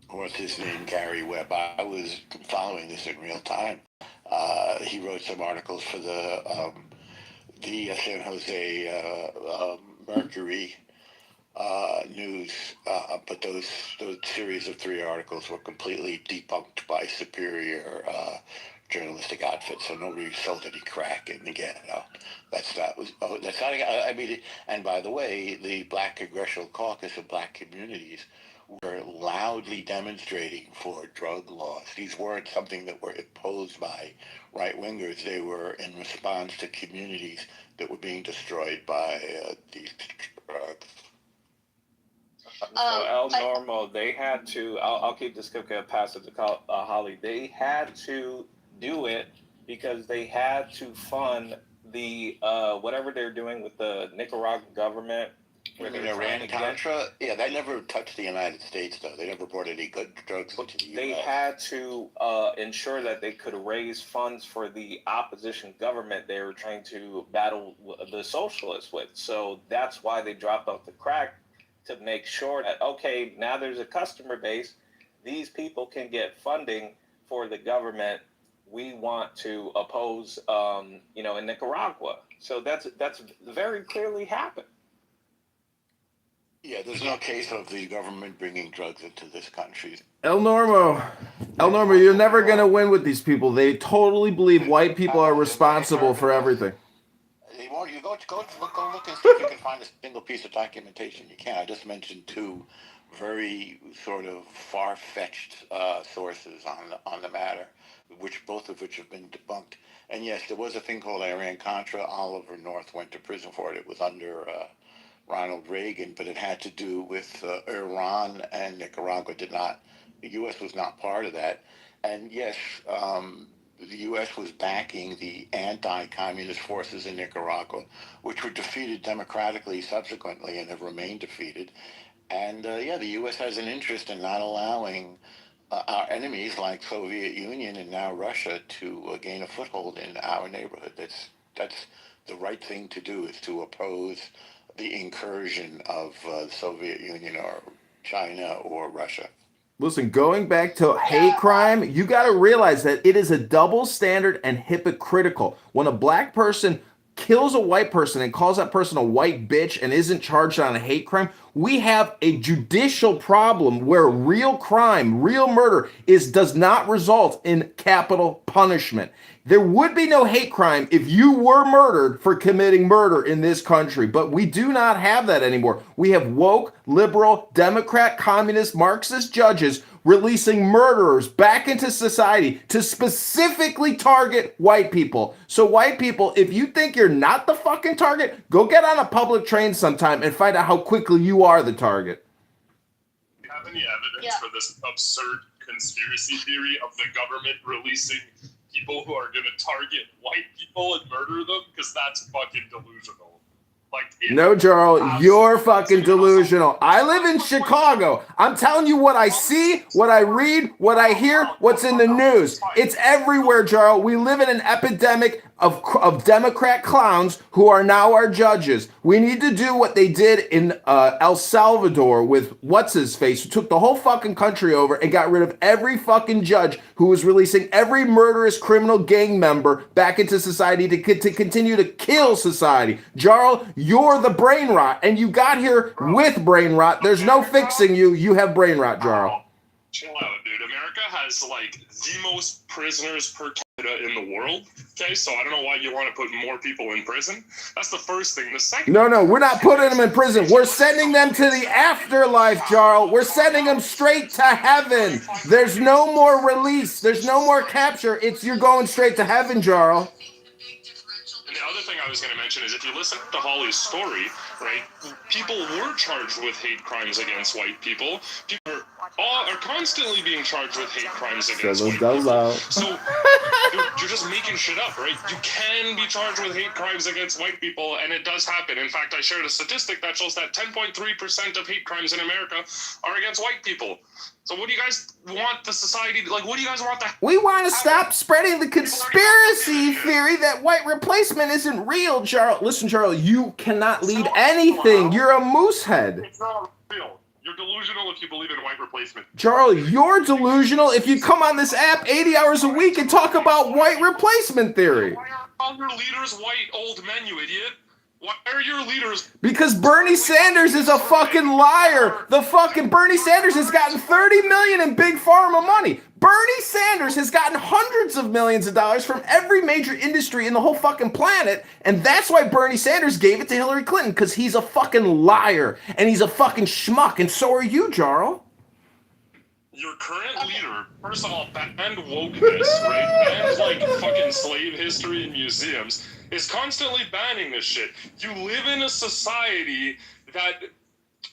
Speaker 8: what's his name, Gary Webb, I was following this in real time. He wrote some articles for the San Jose Mercury news, but those series of 3 articles were completely debunked by superior journalistic outfits. So nobody sold any crack in the ghetto. That's not. I mean, and by the way, the Black Congressional Caucus of Black communities were loudly demonstrating for drug laws. These weren't something that were imposed by right-wingers. They were in response to communities that were being destroyed by these drugs.
Speaker 7: So El Normo, they had to. I'll keep this quick and pass it to Holly. They had to do it because they had to fund the whatever they're doing with the Nicaraguan government.
Speaker 8: Where they're Iran-Contra? Yeah, that never touched the United States, though. They never brought any good drugs to the U.S.
Speaker 7: They had to ensure that they could raise funds for the opposition government they were trying to battle the socialists with. So that's why they dropped off the crack, to make sure that, okay, now there's a customer base. These people can get funding for the government we want to oppose, in Nicaragua. So that's very clearly happened.
Speaker 8: Yeah, there's no case of the government bringing drugs into this country.
Speaker 3: El Normo, you're never going to win with these people. They totally believe white people are responsible for everything.
Speaker 8: You go look and see if you can find a single piece of documentation. You can't. I just mentioned 2 very sort of far-fetched sources on the matter, both of which have been debunked. And yes, there was a thing called Iran-Contra. Oliver North went to prison for it. It was under Ronald Reagan, but it had to do with Iran and Nicaragua. The U.S. was not part of that. And yes, the U.S. was backing the anti-communist forces in Nicaragua, which were defeated democratically subsequently and have remained defeated. And the U.S. has an interest in not allowing our enemies like Soviet Union and now Russia to gain a foothold in our neighborhood. That's the right thing to do, is to oppose the incursion of the Soviet Union or China or Russia.
Speaker 3: Listen, going back to hate crime, you got to realize that it is a double standard and hypocritical. When a black person kills a white person and calls that person a white bitch and isn't charged on a hate crime, we have a judicial problem where real crime, real murder does not result in capital punishment. There would be no hate crime if you were murdered for committing murder in this country, but we do not have that anymore. We have woke, liberal, Democrat, communist, Marxist judges releasing murderers back into society to specifically target white people. So white people, if you think you're not the fucking target, go get on a public train sometime and find out how quickly you are the target.
Speaker 1: Do you have any evidence for this absurd conspiracy theory of the government releasing people who are going to target white people and murder them, because that's fucking delusional. Like,
Speaker 3: no, Jarl, you're fucking delusional. I live in Chicago. I'm telling you what I see, what I read, what I hear, what's in the news. It's everywhere, Jarl. We live in an epidemic of Democrat clowns who are now our judges. We need to do what they did in El Salvador with what's-his-face, who took the whole fucking country over and got rid of every fucking judge who was releasing every murderous criminal gang member back into society to continue to kill society. Jarl, you're the brain rot, and you got here with brain rot. There's no fixing you. You have brain rot, Jarl.
Speaker 1: Chill out, dude. America has like the most prisoners per capita in the world. Okay, so I don't know why you want to put more people in prison. That's the first thing. The second.
Speaker 3: No, we're not putting them in prison. We're sending them to the afterlife, Jarl. We're sending them straight to heaven. There's no more release. There's no more capture. You're going straight to heaven, Jarl.
Speaker 1: And the other thing I was going to mention is if you listen to Holly's story, right, people were charged with hate crimes against white people. People are constantly being charged with hate crimes against white people. So you're just making shit up, right? You can be charged with hate crimes against white people, and it does happen. In fact, I shared a statistic that shows that 10.3% of hate crimes in America are against white people. So what do you guys want the society to, like, what do you guys want the...
Speaker 3: We want to stop spreading the conspiracy theory that white replacement isn't real, Jarl. Listen, Jarl, you cannot lead anything. You're a moosehead.
Speaker 1: It's not real. You're delusional if you believe in white replacement.
Speaker 3: Jarl, you're delusional if you come on this app 80 hours a week and talk about white replacement theory.
Speaker 1: Why are all your leaders white old men, you idiot? Why are your leaders...
Speaker 3: Because Bernie Sanders is a fucking liar. The fucking Bernie Sanders has gotten $30 million in big pharma money. Bernie Sanders has gotten hundreds of millions of dollars from every major industry in the whole fucking planet, and that's why Bernie Sanders gave it to Hillary Clinton, because he's a fucking liar, and he's a fucking schmuck, and so are you, Jarl.
Speaker 1: Your current leader, first of all, banned wokeness, right? Banned, like, fucking slave history in museums, is constantly banning this shit. You live in a society that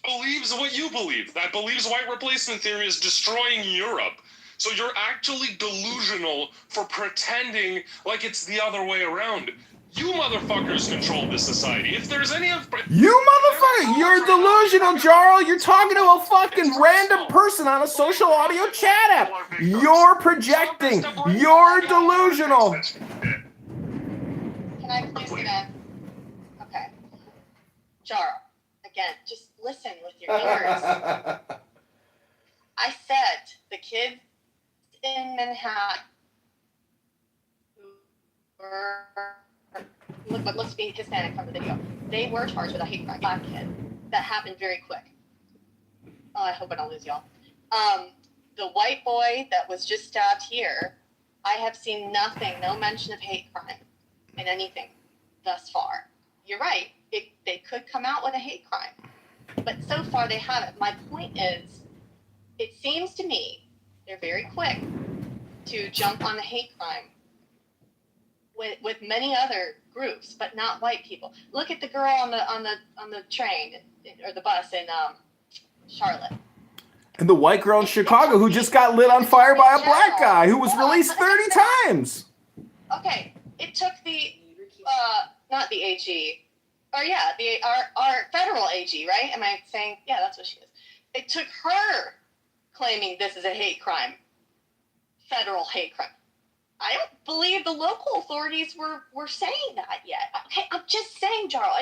Speaker 1: believes what you believe, that believes white replacement theory is destroying Europe. So you're actually delusional for pretending like it's the other way around. You motherfuckers control this society. If there's any of...
Speaker 3: You motherfucker, you're delusional, Jarl. You're talking to a fucking random person on a social audio chat app. You're projecting. You're delusional.
Speaker 5: Can I please get in? Okay. Jarl, again, just listen with your ears. I said the kids in Manhattan who were... Look, but let's be Hispanic from the video. They were charged with a hate crime. Black kid. That happened very quick. Oh, I hope I don't lose y'all. The white boy that was just stabbed here, I have seen nothing, no mention of hate crime in anything thus far. You're right. They could come out with a hate crime. But so far they haven't. My point is, it seems to me they're very quick to jump on the hate crime with many other groups, but not white people. Look at the girl on the train or the bus in Charlotte.
Speaker 3: And the white girl in Chicago who just got lit on fire by a black guy who was released 30 times.
Speaker 5: Okay, it took the not the AG, or yeah, our federal AG, right? Am I saying? Yeah, that's what she is. It took her claiming this is a hate crime, federal hate crime. I don't believe the local authorities were saying that yet. Okay, I'm just saying, Jarl.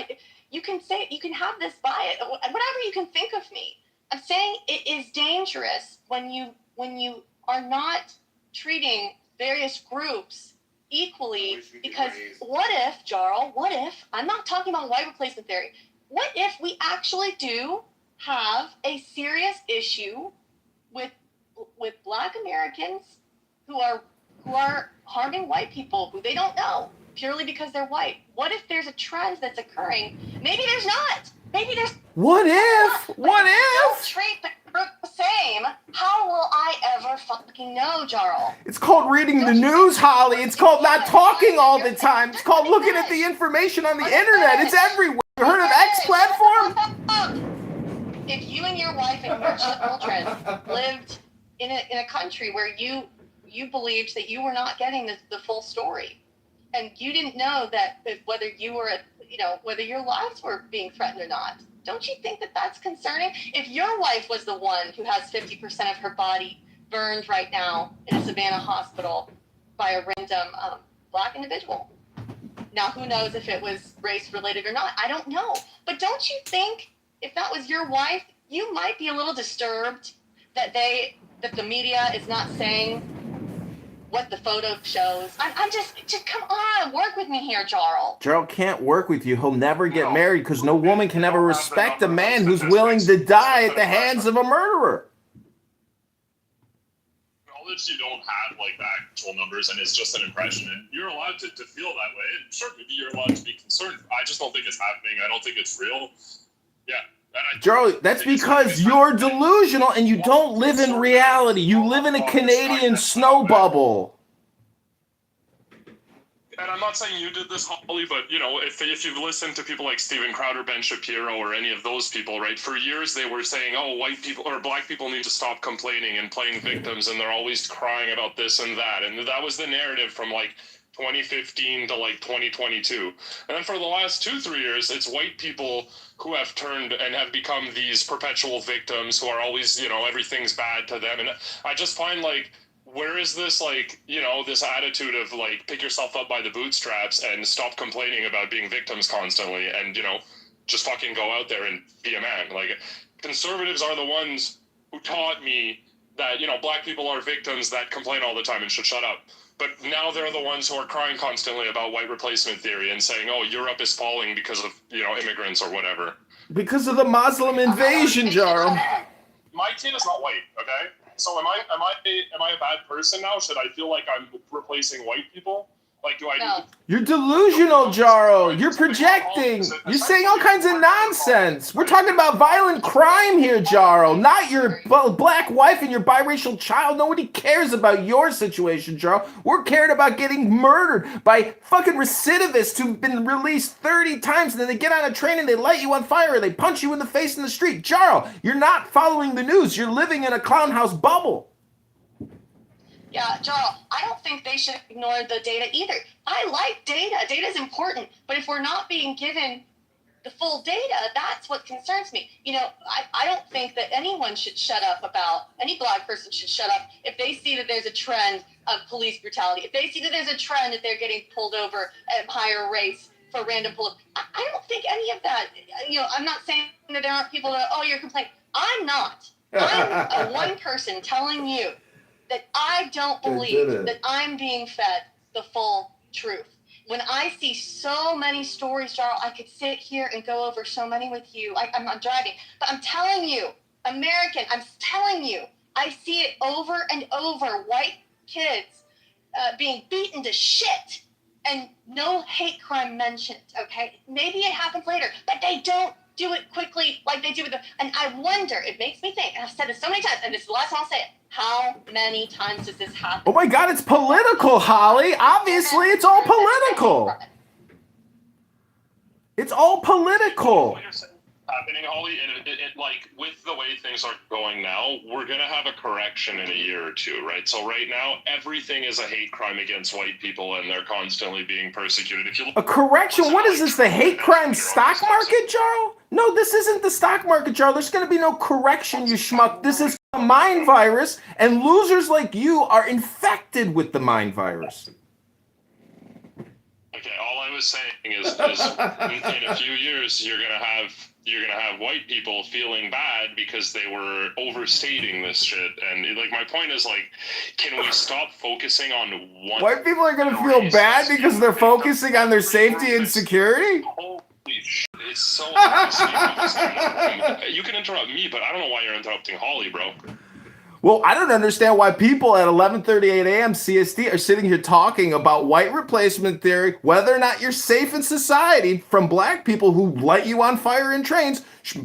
Speaker 5: You can have this bias, whatever you can think of me. I'm saying it is dangerous when you are not treating various groups equally, because what if, Jarl, what if, I'm not talking about white replacement theory, what if we actually do have a serious issue with Black Americans who are harming white people who they don't know purely because they're white? What if there's a trend that's occurring? Maybe there's not. Maybe there's...
Speaker 3: What if? What if?
Speaker 5: Don't treat the group the same. How will I ever fucking know, Jarl?
Speaker 3: It's called reading the news, Holly. It's called not talking all the time. It's called looking at the information on the internet. It's everywhere. You heard of X platform?
Speaker 5: If you and your wife and your children lived in a country where you believed that you were not getting the full story, and you didn't know that whether you were whether your lives were being threatened or not. Don't you think that that's concerning? If your wife was the one who has 50% of her body burned right now in a Savannah hospital by a random Black individual. Now, who knows if it was race related or not? I don't know. But don't you think if that was your wife, you might be a little disturbed that the media is not saying what the photo shows? I'm just come on, work with me here, Jarl.
Speaker 3: Jarl can't work with you. He'll never get married because no woman can ever respect a man who's willing to die at the hands of a murderer.
Speaker 1: Knowledge you don't have like the actual numbers, and it's just an impression, and you're allowed to feel that way. And sure, maybe you're allowed to be concerned. I just don't think it's happening. I don't think it's real. Yeah.
Speaker 3: Jarl, that's because you're delusional and you don't live in reality. You live in a Canadian snow bubble.
Speaker 1: And I'm not saying you did this, Holly, but, if you've listened to people like Steven Crowder, Ben Shapiro, or any of those people, right, for years they were saying, oh, white people or Black people need to stop complaining and playing victims, and they're always crying about this and that. And that was the narrative from, 2015 to, 2022. And then for the last 2-3 years, it's white people who have turned and have become these perpetual victims who are always, everything's bad to them. And I just find, where is this, this attitude of, pick yourself up by the bootstraps and stop complaining about being victims constantly and, just fucking go out there and be a man. Conservatives are the ones who taught me that, Black people are victims that complain all the time and should shut up. But now they're the ones who are crying constantly about white replacement theory and saying, oh, Europe is falling because of, immigrants or whatever.
Speaker 3: Because of the Muslim invasion, Jarl.
Speaker 1: My kid is not white, okay? So am I a bad person now? Should I feel like I'm replacing white people? Do I?
Speaker 5: No.
Speaker 3: You're delusional, Jarl. You're projecting. You're saying all kinds of nonsense. We're talking about violent crime here, Jarl, not your black wife and your biracial child. Nobody cares about your situation, Jarl. We're caring about getting murdered by fucking recidivists who've been released 30 times, and then they get on a train and they light you on fire or they punch you in the face in the street. Jarl, you're not following the news. You're living in a clown house bubble.
Speaker 5: Yeah, Jarl, I don't think they should ignore the data either. I like data. Data is important. But if we're not being given the full data, that's what concerns me. I don't think that anyone should shut up any Black person should shut up if they see that there's a trend of police brutality. If they see that there's a trend that they're getting pulled over at higher rates for random pull. I don't think any of that, I'm not saying that there aren't people that, oh, you're complaining. I'm not. I'm a one person telling you that I don't believe that I'm being fed the full truth. When I see so many stories, Jarl, I could sit here and go over so many with you. I'm not driving, but I'm telling you, American, I'm telling you, I see it over and over. White kids being beaten to shit and no hate crime mentioned, okay? Maybe it happens later, but they don't do it quickly like they do with and I wonder, it makes me think, and I've said this so many times, and this is the last time I'll say it, how many times does this happen?
Speaker 3: Oh my God, it's political, Holly. Obviously, it's all political. It's all political.
Speaker 1: Happening, Holly, and with the way things are going now, we're gonna have a correction in a year or two, right? So right now, everything is a hate crime against white people, and they're constantly being persecuted. If you look,
Speaker 3: a correction? What is this? The hate crime stock market, Jarl? No, this isn't the stock market, Jarl. There's gonna be no correction, you schmuck. This is a mind virus, and losers like you are infected with the mind virus.
Speaker 1: Okay, all I was saying is in a few years, you're gonna have white people feeling bad because they were overstating this shit. And my point is can we stop focusing on one?
Speaker 3: White people are gonna feel bad because they're focusing on their safety and security?
Speaker 1: Holy shit, it's so obvious. You can interrupt me, but I don't know why you're interrupting Holly, bro.
Speaker 3: Well, I don't understand why people at 11:38 a.m. CST are sitting here talking about white replacement theory, whether or not you're safe in society from Black people who light you on fire in trains,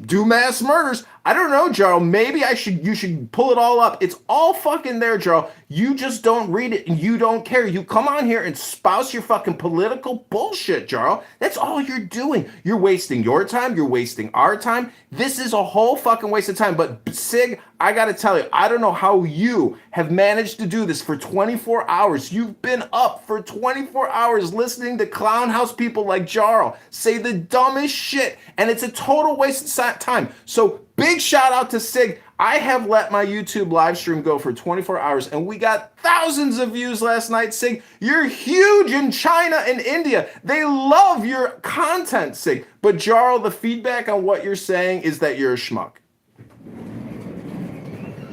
Speaker 3: do mass murders. I don't know, Jarl. Maybe you should pull it all up. It's all fucking there, Jarl. You just don't read it and you don't care. You come on here and spouse your fucking political bullshit, Jarl. That's all you're doing. You're wasting your time. You're wasting our time. This is a whole fucking waste of time. But Sig, I gotta tell you, I don't know how you have managed to do this for 24 hours. You've been up for 24 hours listening to clown house people like Jarl say the dumbest shit, and it's a total waste of time. So big shout out to Sig. I have let my YouTube live stream go for 24 hours, and we got thousands of views last night, Sig. You're huge in China and India. They love your content, Sig. But Jarl, the feedback on what you're saying is that you're a schmuck.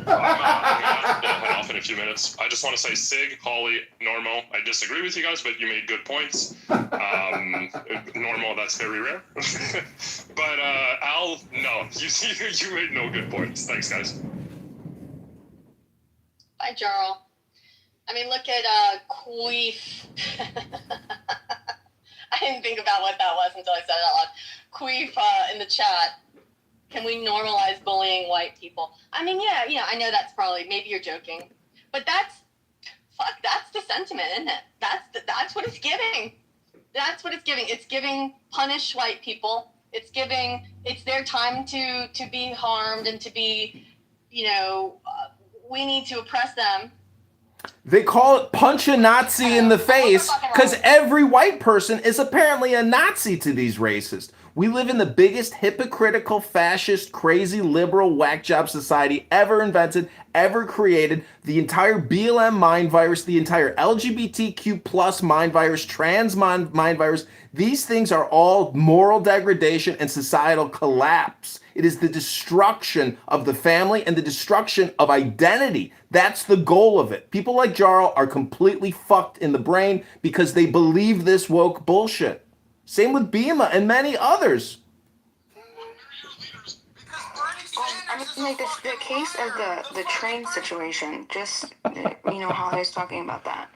Speaker 1: I'm gonna head off in a few minutes. I just want to say, Sig, Holly, Normo, I disagree with you guys, but you made good points. Normo, that's very rare. But Al, no, you made no good points. Thanks, guys.
Speaker 5: Bye, Jarl. I mean, look at Queef. I didn't think about what that was until I said it out loud. Queef in the chat. Can we normalize bullying white people? I mean, yeah, I know that's probably, maybe you're joking, but that's the sentiment, isn't it? That's what it's giving. That's what it's giving. It's giving punish white people. It's their time to be harmed and to be, we need to oppress them.
Speaker 3: They call it punch a Nazi in the face because every white person is apparently a Nazi to these racists. We live in the biggest hypocritical, fascist, crazy, liberal, whack job society ever invented, ever created. The entire BLM mind virus, the entire LGBTQ plus mind virus, trans mind virus, these things are all moral degradation and societal collapse. It is the destruction of the family and the destruction of identity. That's the goal of it. People like Jarl are completely fucked in the brain because they believe this woke bullshit. Same with Bima and many others.
Speaker 10: I mean, like the case of the train situation, just, how I was talking about that.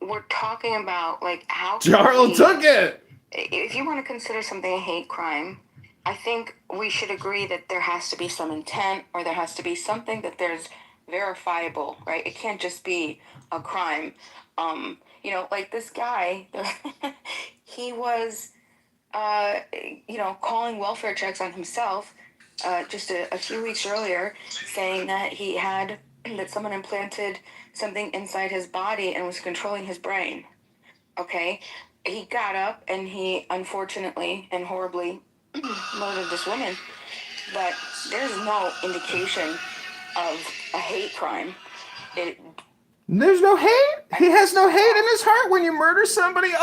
Speaker 10: We're talking about, like, how...
Speaker 3: Jarl took it!
Speaker 10: If you want to consider something a hate crime, I think we should agree that there has to be some intent, or there has to be something that there's verifiable, right? It can't just be a crime. Like this guy, he was, calling welfare checks on himself just a few weeks earlier, saying that someone implanted something inside his body and was controlling his brain. Okay? He got up and he unfortunately and horribly murdered this woman, but there's no indication of a hate crime.
Speaker 3: There's no hate? He has no hate in his heart when you murder somebody?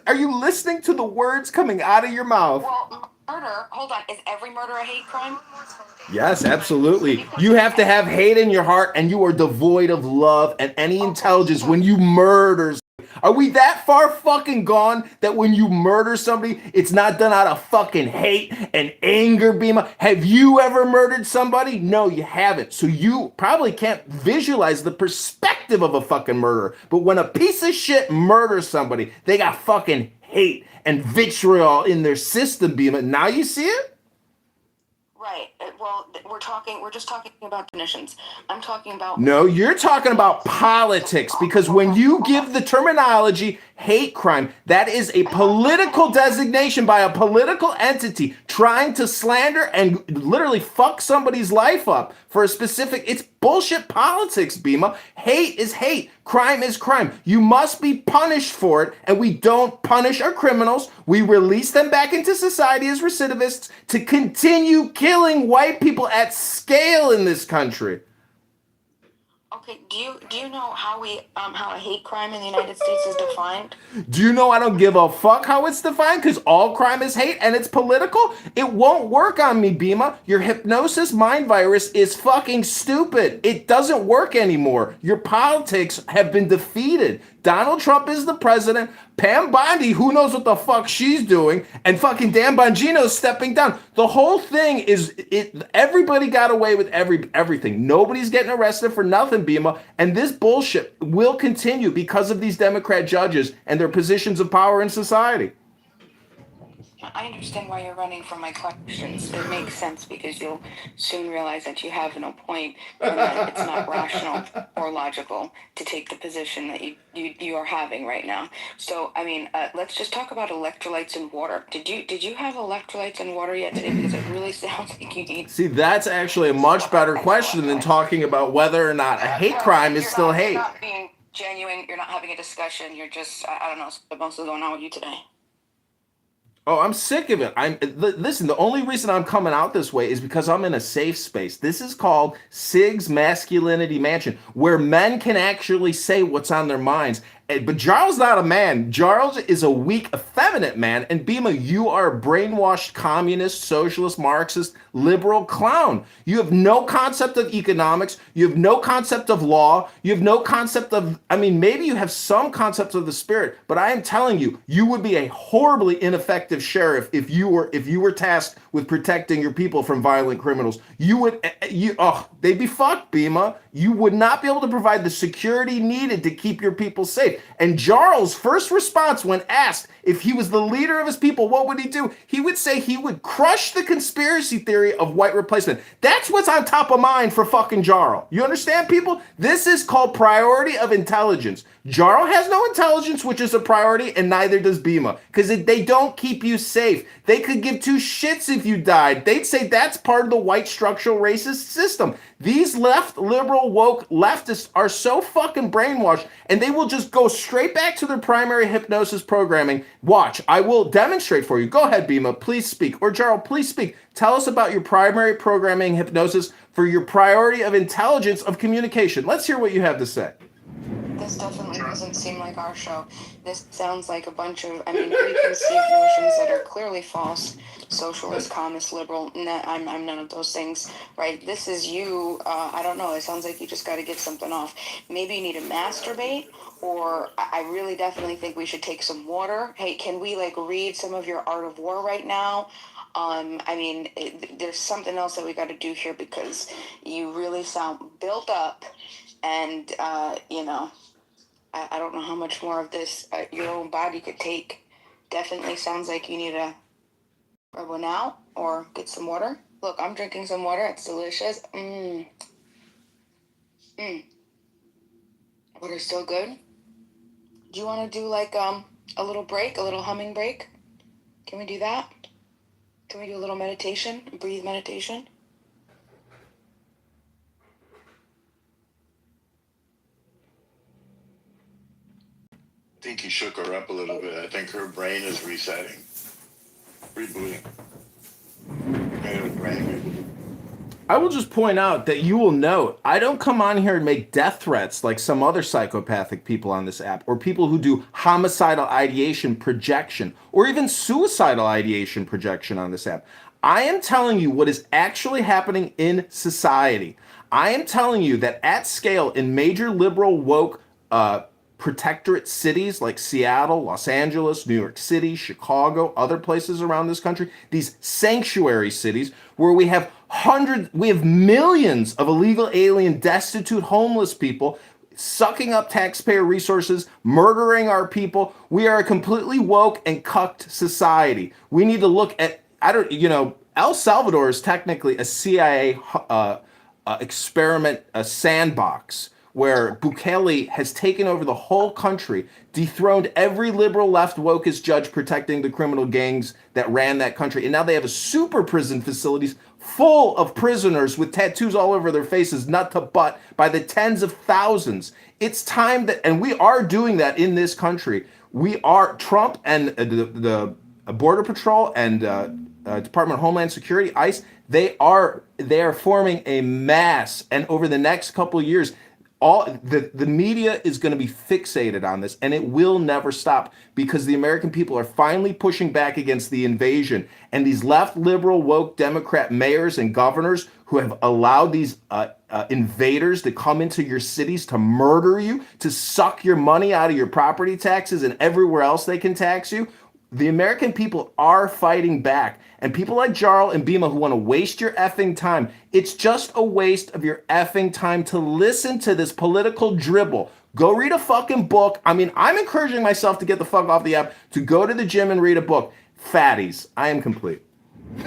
Speaker 3: Are you listening to the words coming out of your mouth?
Speaker 10: Well, murder, hold on, is every murder a hate crime?
Speaker 3: Yes, absolutely. You have to have hate in your heart, and you are devoid of love and any intelligence when you murder. Are we that far fucking gone that when you murder somebody, it's not done out of fucking hate and anger, Bima? Have you ever murdered somebody? No, you haven't. So you probably can't visualize the perspective of a fucking murderer. But when a piece of shit murders somebody, they got fucking hate and vitriol in their system, Bima. Now you see it?
Speaker 10: Right. Well, we're just talking about definitions. I'm talking about...
Speaker 3: No, you're talking about politics, because when you give the terminology hate crime, that is a political designation by a political entity trying to slander and literally fuck somebody's life up for a specific... It's bullshit politics, Bima. Hate is hate. Crime is crime. You must be punished for it, and we don't punish our criminals. We release them back into society as recidivists to continue killing white people at scale in this country.
Speaker 10: Okay, do you know how a hate crime in the United States is defined?
Speaker 3: Do you know I don't give a fuck how it's defined? Because all crime is hate and it's political? It won't work on me, Bima. Your hypnosis mind virus is fucking stupid. It doesn't work anymore. Your politics have been defeated. Donald Trump is the president. Pam Bondi, who knows what the fuck she's doing, and fucking Dan Bongino's stepping down. The whole thing is everybody got away with everything. Nobody's getting arrested for nothing, Bima. And this bullshit will continue because of these Democrat judges and their positions of power in society.
Speaker 10: I understand why you're running from my questions. It makes sense because you'll soon realize that you have no point and that it's not rational or logical to take the position that you are having right now. So, I mean, let's just talk about electrolytes and water. Did you have electrolytes and water yet today? Because it really sounds like you need.
Speaker 3: See, that's actually a much better question than talking about whether or not a hate crime is still hate.
Speaker 10: You're not being genuine. You're not having a discussion. You're just, I don't know, what's mostly going on with you today.
Speaker 3: Oh, I'm sick of it. Listen, the only reason I'm coming out this way is because I'm in a safe space. This is called Sig's Masculinity Mansion, where men can actually say what's on their minds. But Charles not a man. Charles is a weak, effeminate man. And Bima, you are a brainwashed communist, socialist, Marxist, liberal clown. You have no concept of economics. You have no concept of law. You have no concept of, I mean, maybe you have some concept of the spirit, but I am telling you, you would be a horribly ineffective sheriff if you were tasked with protecting your people from violent criminals. They'd be fucked, Bima. You would not be able to provide the security needed to keep your people safe. And Charles' first response when asked if he was the leader of his people, what would he do? He would say he would crush the conspiracy theory of white replacement. That's what's on top of mind for fucking Jarl. You understand, people? This is called priority of intelligence. Jarl has no intelligence, which is a priority, and neither does Bima, because they don't keep you safe. They could give two shits if you died. They'd say that's part of the white structural racist system. These left, liberal, woke leftists are so fucking brainwashed, and they will just go straight back to their primary hypnosis programming. Watch, I will demonstrate for you. Go ahead, Bima, please speak. Or Jarl, please speak. Tell us about your primary programming hypnosis for your priority of intelligence of communication. Let's hear what you have to say.
Speaker 10: This definitely doesn't seem like our show. This sounds like a bunch of, preconceived notions that are clearly false. Socialist, communist, liberal. I'm none of those things, right? This is you. I don't know. It sounds like you just got to get something off. Maybe you need to masturbate, or I really definitely think we should take some water. Hey, can we read some of your Art of War right now? There's something else that we got to do here because you really sound built up, and I don't know how much more of this your own body could take. Definitely sounds like you need to rub one out or get some water. Look, I'm drinking some water. It's delicious. Water's so good. Do you want to do a little break, a little humming break? Can we do that? Can we do a little meditation, breathe meditation?
Speaker 8: I think he shook her up a little bit. I think her brain is resetting, rebooting. Her brain rebooting.
Speaker 3: I will just point out that you will note, I don't come on here and make death threats like some other psychopathic people on this app, or people who do homicidal ideation projection, or even suicidal ideation projection on this app. I am telling you what is actually happening in society. I am telling you that at scale in major liberal woke protectorate cities like Seattle, Los Angeles, New York City, Chicago, other places around this country, these sanctuary cities where we have millions of illegal alien, destitute, homeless people sucking up taxpayer resources, murdering our people. We are a completely woke and cucked society. We need to look at, El Salvador is technically a CIA experiment, a sandbox, where Bukele has taken over the whole country, dethroned every liberal left wokeist judge protecting the criminal gangs that ran that country. And now they have a super prison facilities full of prisoners with tattoos all over their faces, nut to butt, by the tens of thousands. It's time that, and we are doing that in this country. We are, Trump and the Border Patrol and Department of Homeland Security, ICE, they are forming a mass. And over the next couple of years, the media is going to be fixated on this, and it will never stop because the American people are finally pushing back against the invasion. And these left, liberal, woke Democrat mayors and governors who have allowed these invaders to come into your cities to murder you, to suck your money out of your property taxes and everywhere else they can tax you, the American people are fighting back. And people like Jarl and Bima who want to waste your effing time, it's just a waste of your effing time to listen to this political dribble. Go read a fucking book. I'm encouraging myself to get the fuck off the app, to go to the gym and read a book. Fatties. I am complete.
Speaker 1: You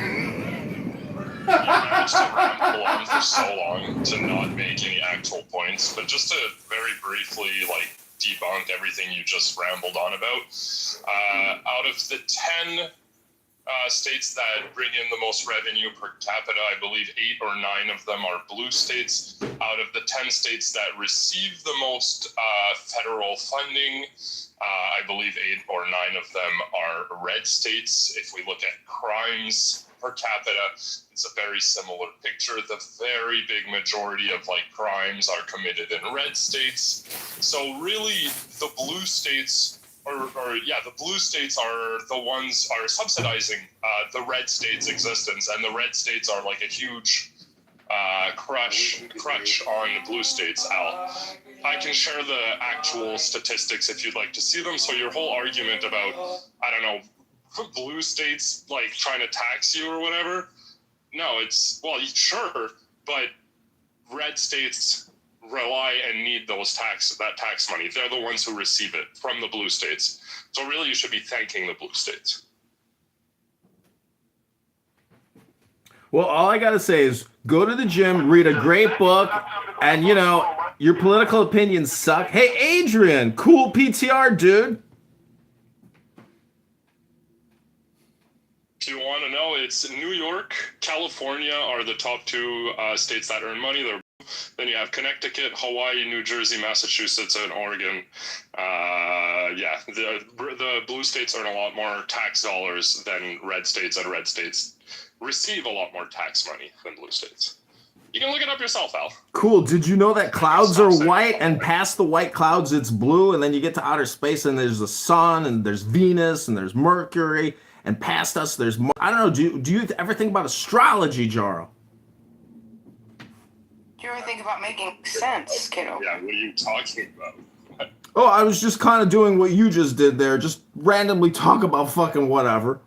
Speaker 1: managed to ramble on for so long to not make any actual points, but just to very briefly debunk everything you just rambled on about. Out of the 10 states that bring in the most revenue per capita, I believe 8 or 9 of them are blue states. Out of the 10 states that receive the most federal funding, I believe 8 or 9 of them are red states. If we look at crimes per capita, it's a very similar picture. The very big majority of crimes are committed in red states. So really, the blue states, the blue states are the ones are subsidizing the red states' existence, and the red states are like a huge crutch on the blue states. Al, I can share the actual statistics if you'd like to see them. So your whole argument about, I don't know, blue states trying to tax you or whatever, no, it's, well, sure, but red states rely and need that tax money. They're the ones who receive it from the blue states. So really, you should be thanking the blue states.
Speaker 3: Well, all I gotta say is go to the gym, read a great book, and your political opinions suck. Hey, Adrian, cool PTR, dude.
Speaker 1: If you want to know, it's New York, California are the top 2 states that earn money. Then you have Connecticut, Hawaii, New Jersey, Massachusetts, and Oregon. The blue states earn a lot more tax dollars than red states, and red states receive a lot more tax money than blue states. You can look it up yourself, Al.
Speaker 3: Cool. Did you know that clouds are white, and past the white clouds it's blue, and then you get to outer space and there's the sun and there's Venus and there's Mercury, and past us there's I don't know. Do you ever think about astrology, Jarl?
Speaker 10: Do you ever think about making sense, kiddo?
Speaker 1: Yeah, what are you talking about?
Speaker 3: Oh, I was just kind of doing what you just did there. Just randomly talk about fucking whatever.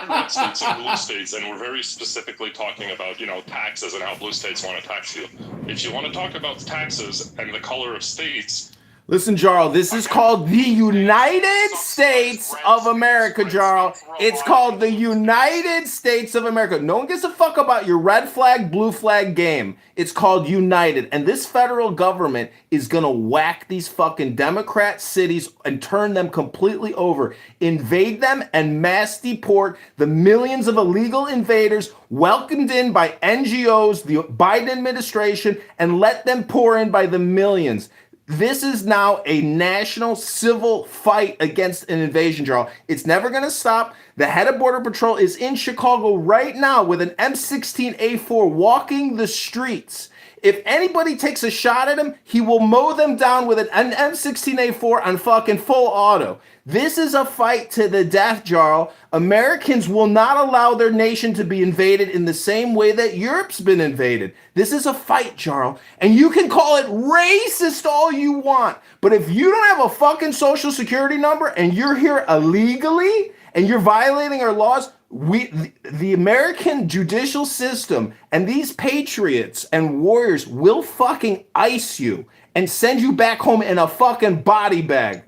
Speaker 1: Red states and blue states, and we're very specifically talking about, taxes and how blue states want to tax you. If you want to talk about taxes and the color of states,
Speaker 3: listen, Jarl, this is called the United States of America, Jarl. It's called the United States of America. No one gives a fuck about your red flag, blue flag game. It's called United. And this federal government is going to whack these fucking Democrat cities and turn them completely over. Invade them and mass deport the millions of illegal invaders welcomed in by NGOs, the Biden administration, and let them pour in by the millions. This is now a national civil fight against an invasion, Jarl. It's never going to stop. The head of Border Patrol is in Chicago right now with an M16A4 walking the streets. If anybody takes a shot at him, he will mow them down with an M16A4 on fucking full auto. This is a fight to the death, Jarl. Americans will not allow their nation to be invaded in the same way that Europe's been invaded. This is a fight, Jarl. And you can call it racist all you want, but if you don't have a fucking social security number and you're here illegally and you're violating our laws, the American judicial system and these patriots and warriors will fucking ice you and send you back home in a fucking body bag.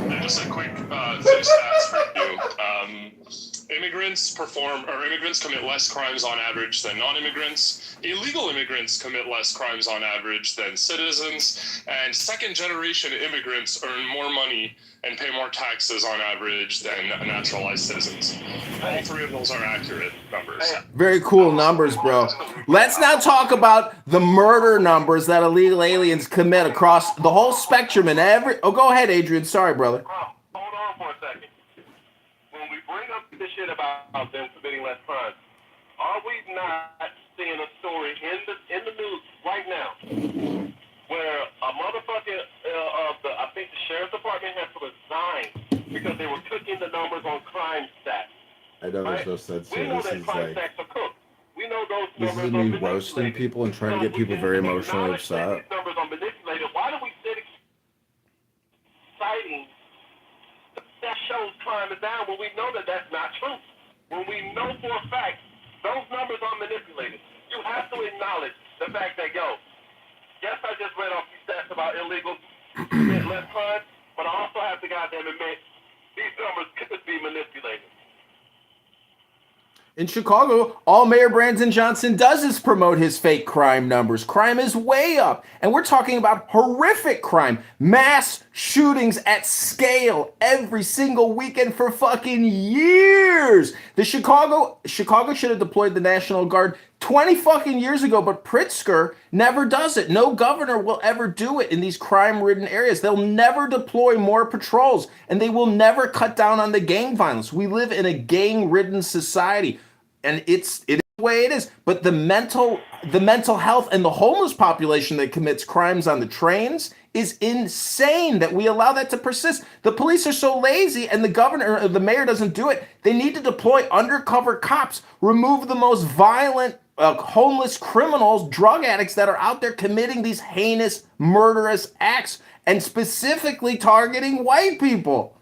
Speaker 1: And just a quick few stats for you. Immigrants commit less crimes on average than non-immigrants. Illegal immigrants commit less crimes on average than citizens. And second-generation immigrants earn more money and pay more taxes on average than naturalized citizens. All 3 of those are accurate numbers.
Speaker 3: Very cool numbers, bro. Let's now talk about the murder numbers that illegal aliens commit across the whole spectrum and every... Oh, go ahead, Adrian. Sorry, brother.
Speaker 7: Hold on for a second. When we bring up this shit about them committing less crimes, are we not seeing a story in the news right now where a motherfucker I think the sheriff's department has to resign because they were cooking the numbers on crime stats?
Speaker 3: I know there's no sense
Speaker 7: We
Speaker 3: here.
Speaker 7: know
Speaker 3: This
Speaker 7: that
Speaker 3: is
Speaker 7: crime
Speaker 3: like...
Speaker 7: stats are cooked. We know those
Speaker 3: This
Speaker 7: numbers
Speaker 3: is
Speaker 7: are
Speaker 3: me roasting
Speaker 7: manipulated.
Speaker 3: people and trying to get people very emotionally upset.
Speaker 7: These numbers are manipulated. Why do we sit citing that shows crime is down when we know that that's not true? When we know for a fact those numbers are manipulated. You have to acknowledge the fact that, yes, I just read off these stats about illegals commit less crime, but
Speaker 11: but I also have to goddamn admit, these numbers could be manipulated.
Speaker 3: In Chicago, all Mayor Brandon Johnson does is promote his fake crime numbers. Crime is way up. And we're talking about horrific crime. Mass shootings at scale every single weekend for fucking years. Chicago should have deployed the National Guard 20 fucking years ago, but Pritzker never does it. No governor will ever do it in these crime-ridden areas. They'll never deploy more patrols, and they will never cut down on the gang violence. We live in a gang-ridden society, and it is the way it is. But the mental health and the homeless population that commits crimes on the trains is insane that we allow that to persist. The police are so lazy, and the governor or the mayor doesn't do it. They need to deploy undercover cops, remove the most violent homeless criminals, drug addicts that are out there committing these heinous, murderous acts, and specifically targeting white people.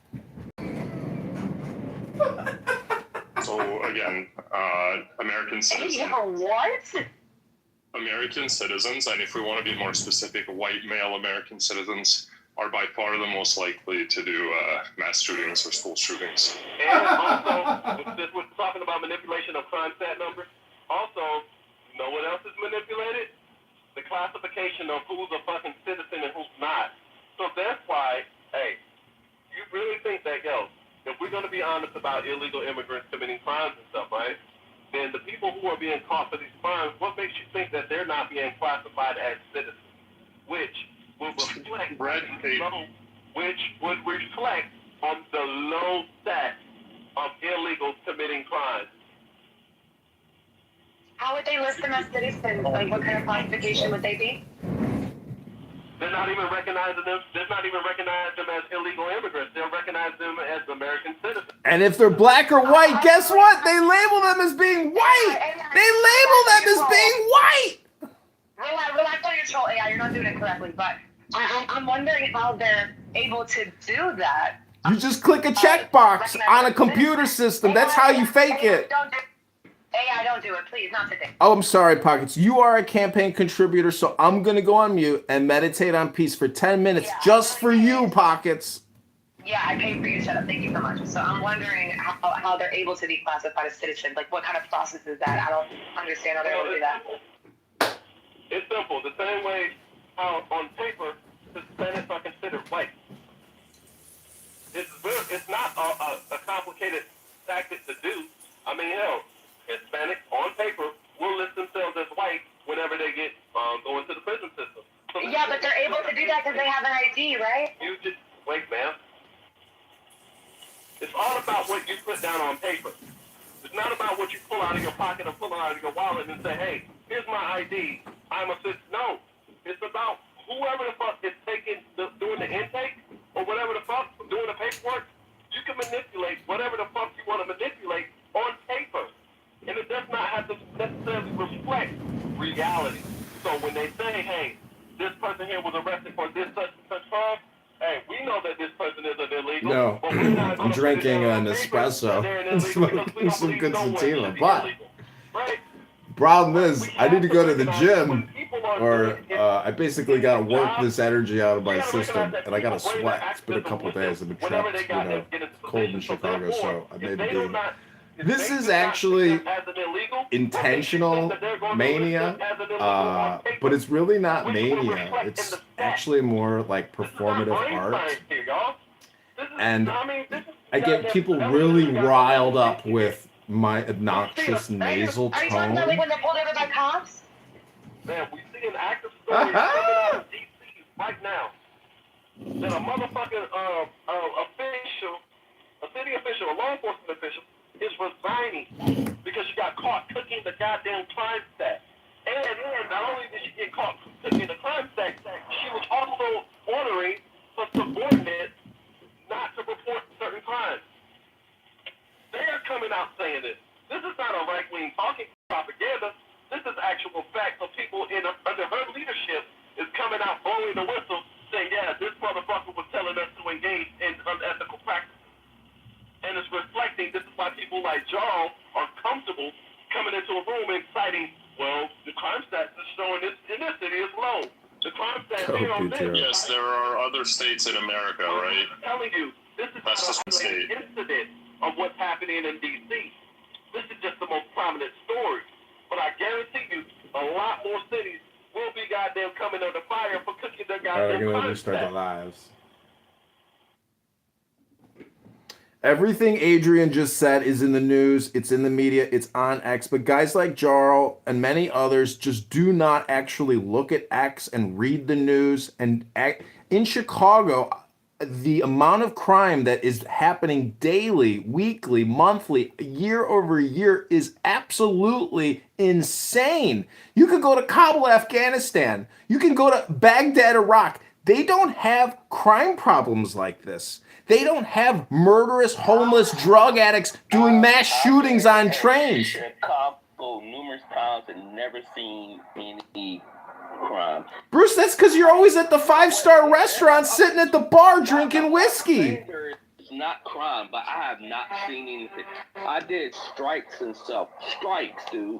Speaker 1: So again, American citizens.
Speaker 5: What?
Speaker 1: American citizens, and if we want to be more specific, white male American citizens are by far the most likely to do mass shootings or school shootings.
Speaker 11: And also, since we're talking about manipulation of crime stat numbers, also, you know what else is manipulated? The classification of who's a fucking citizen and who's not. So that's why, hey, you really think that, if we're going to be honest about illegal immigrants committing crimes and stuff, right? Then the people who are being caught for these crimes, what makes you think that they're not being classified as citizens? Which would reflect on the low stats of illegals committing crimes.
Speaker 5: How would they list them as citizens? Like, what kind of classification would they be?
Speaker 11: They're not even recognizing them. They're not even recognizing them as illegal immigrants. They'll recognize them as American citizens.
Speaker 3: And if they're black or white, guess what? They label them as being white. They label them as being white.
Speaker 5: Relax on your troll, AI. You're not doing it correctly, but I'm wondering how they're able to do that.
Speaker 3: You just click a checkbox on a computer system. That's how you fake it.
Speaker 5: AI, don't do it, please, not today.
Speaker 3: Oh, I'm sorry, Pockets. You are a campaign contributor, so I'm going to go on mute and meditate on peace for 10 minutes just for you, Pockets.
Speaker 5: Yeah, I paid for you to shut up. Thank you so much. So I'm wondering how they're able to be classified as citizens. Like, what kind of process is that? I don't understand how they're able to do that.
Speaker 11: It's simple. The same way how on paper Hispanics are considered white. It's not a complicated tactic to do. I mean, hell, Hispanics on paper will list themselves as white whenever they get go into the prison system. So
Speaker 5: yeah, but they're able to do that because they have an ID, right?
Speaker 11: You just wait, ma'am. It's all about what you put down on paper. It's not about what you pull out of your pocket or pull out of your wallet and say, hey, here's my ID. I'm a citizen. No. It's about whoever the fuck is doing the intake or whatever the fuck, doing the paperwork. You can manipulate whatever the fuck you want to manipulate on paper. And it does not have to necessarily reflect reality. So when they say, hey, this person here was arrested for this such and such crime, hey, we know that this person is an illegal.
Speaker 3: No,
Speaker 11: but we're not
Speaker 3: I'm drinking an espresso and smoking some good sativa. But problem is, I need to go to the gym, or I basically got to work this energy out of my system, and I got to sweat. It's been a couple of days. I've been trapped, cold in Chicago, so I made the. This is actually intentional mania, but it's really not mania. It's actually more like performative art. And I get people really riled up with my obnoxious nasal
Speaker 5: Are you talking about
Speaker 3: tone.
Speaker 5: like when they pulled over by cops?
Speaker 11: Man, we see an active story coming out of DC right now that a motherfucking official, a city official, a law enforcement official, is resigning because she got caught cooking the goddamn crime stack. And not only did she get caught cooking the crime stack, she was also ordering her subordinates not to report certain crimes. They are coming out saying this. This is not a right-wing talking propaganda. This is actual fact of people under her leadership is coming out blowing the whistle saying, yeah, this motherfucker was telling us to engage in unethical practices. And it's reflecting, this is why people like Jarl are comfortable coming into a room and citing, well, the crime stats is showing this in this city is low. The crime stats
Speaker 3: Go,
Speaker 11: here on
Speaker 3: PTR.
Speaker 11: this.
Speaker 1: Yes, there are other states in America, right?
Speaker 11: I'm telling you, this is
Speaker 1: That's just one
Speaker 11: not an
Speaker 1: state.
Speaker 11: incident of what's happening in D.C. This is just the most prominent story. But I guarantee you, a lot more cities will be goddamn coming under fire for cooking their
Speaker 6: All right,
Speaker 11: goddamn
Speaker 6: we're gonna
Speaker 11: crime
Speaker 6: restart the
Speaker 11: stats.
Speaker 6: lives.
Speaker 3: Everything Adrian just said is in the news, it's in the media, it's on X. But guys like Jarl and many others just do not actually look at X and read the news. And in Chicago, the amount of crime that is happening daily, weekly, monthly, year over year is absolutely insane. You could go to Kabul, Afghanistan. You can go to Baghdad, Iraq. They don't have crime problems like this. They don't have murderous, homeless drug addicts doing mass shootings on trains.
Speaker 12: Kabul numerous times and never seen any crime.
Speaker 3: Bruce, that's because you're always at the 5-star restaurant sitting at the bar drinking whiskey.
Speaker 12: It's not crime, but I have not seen anything. I did strikes and stuff. Strikes, dude.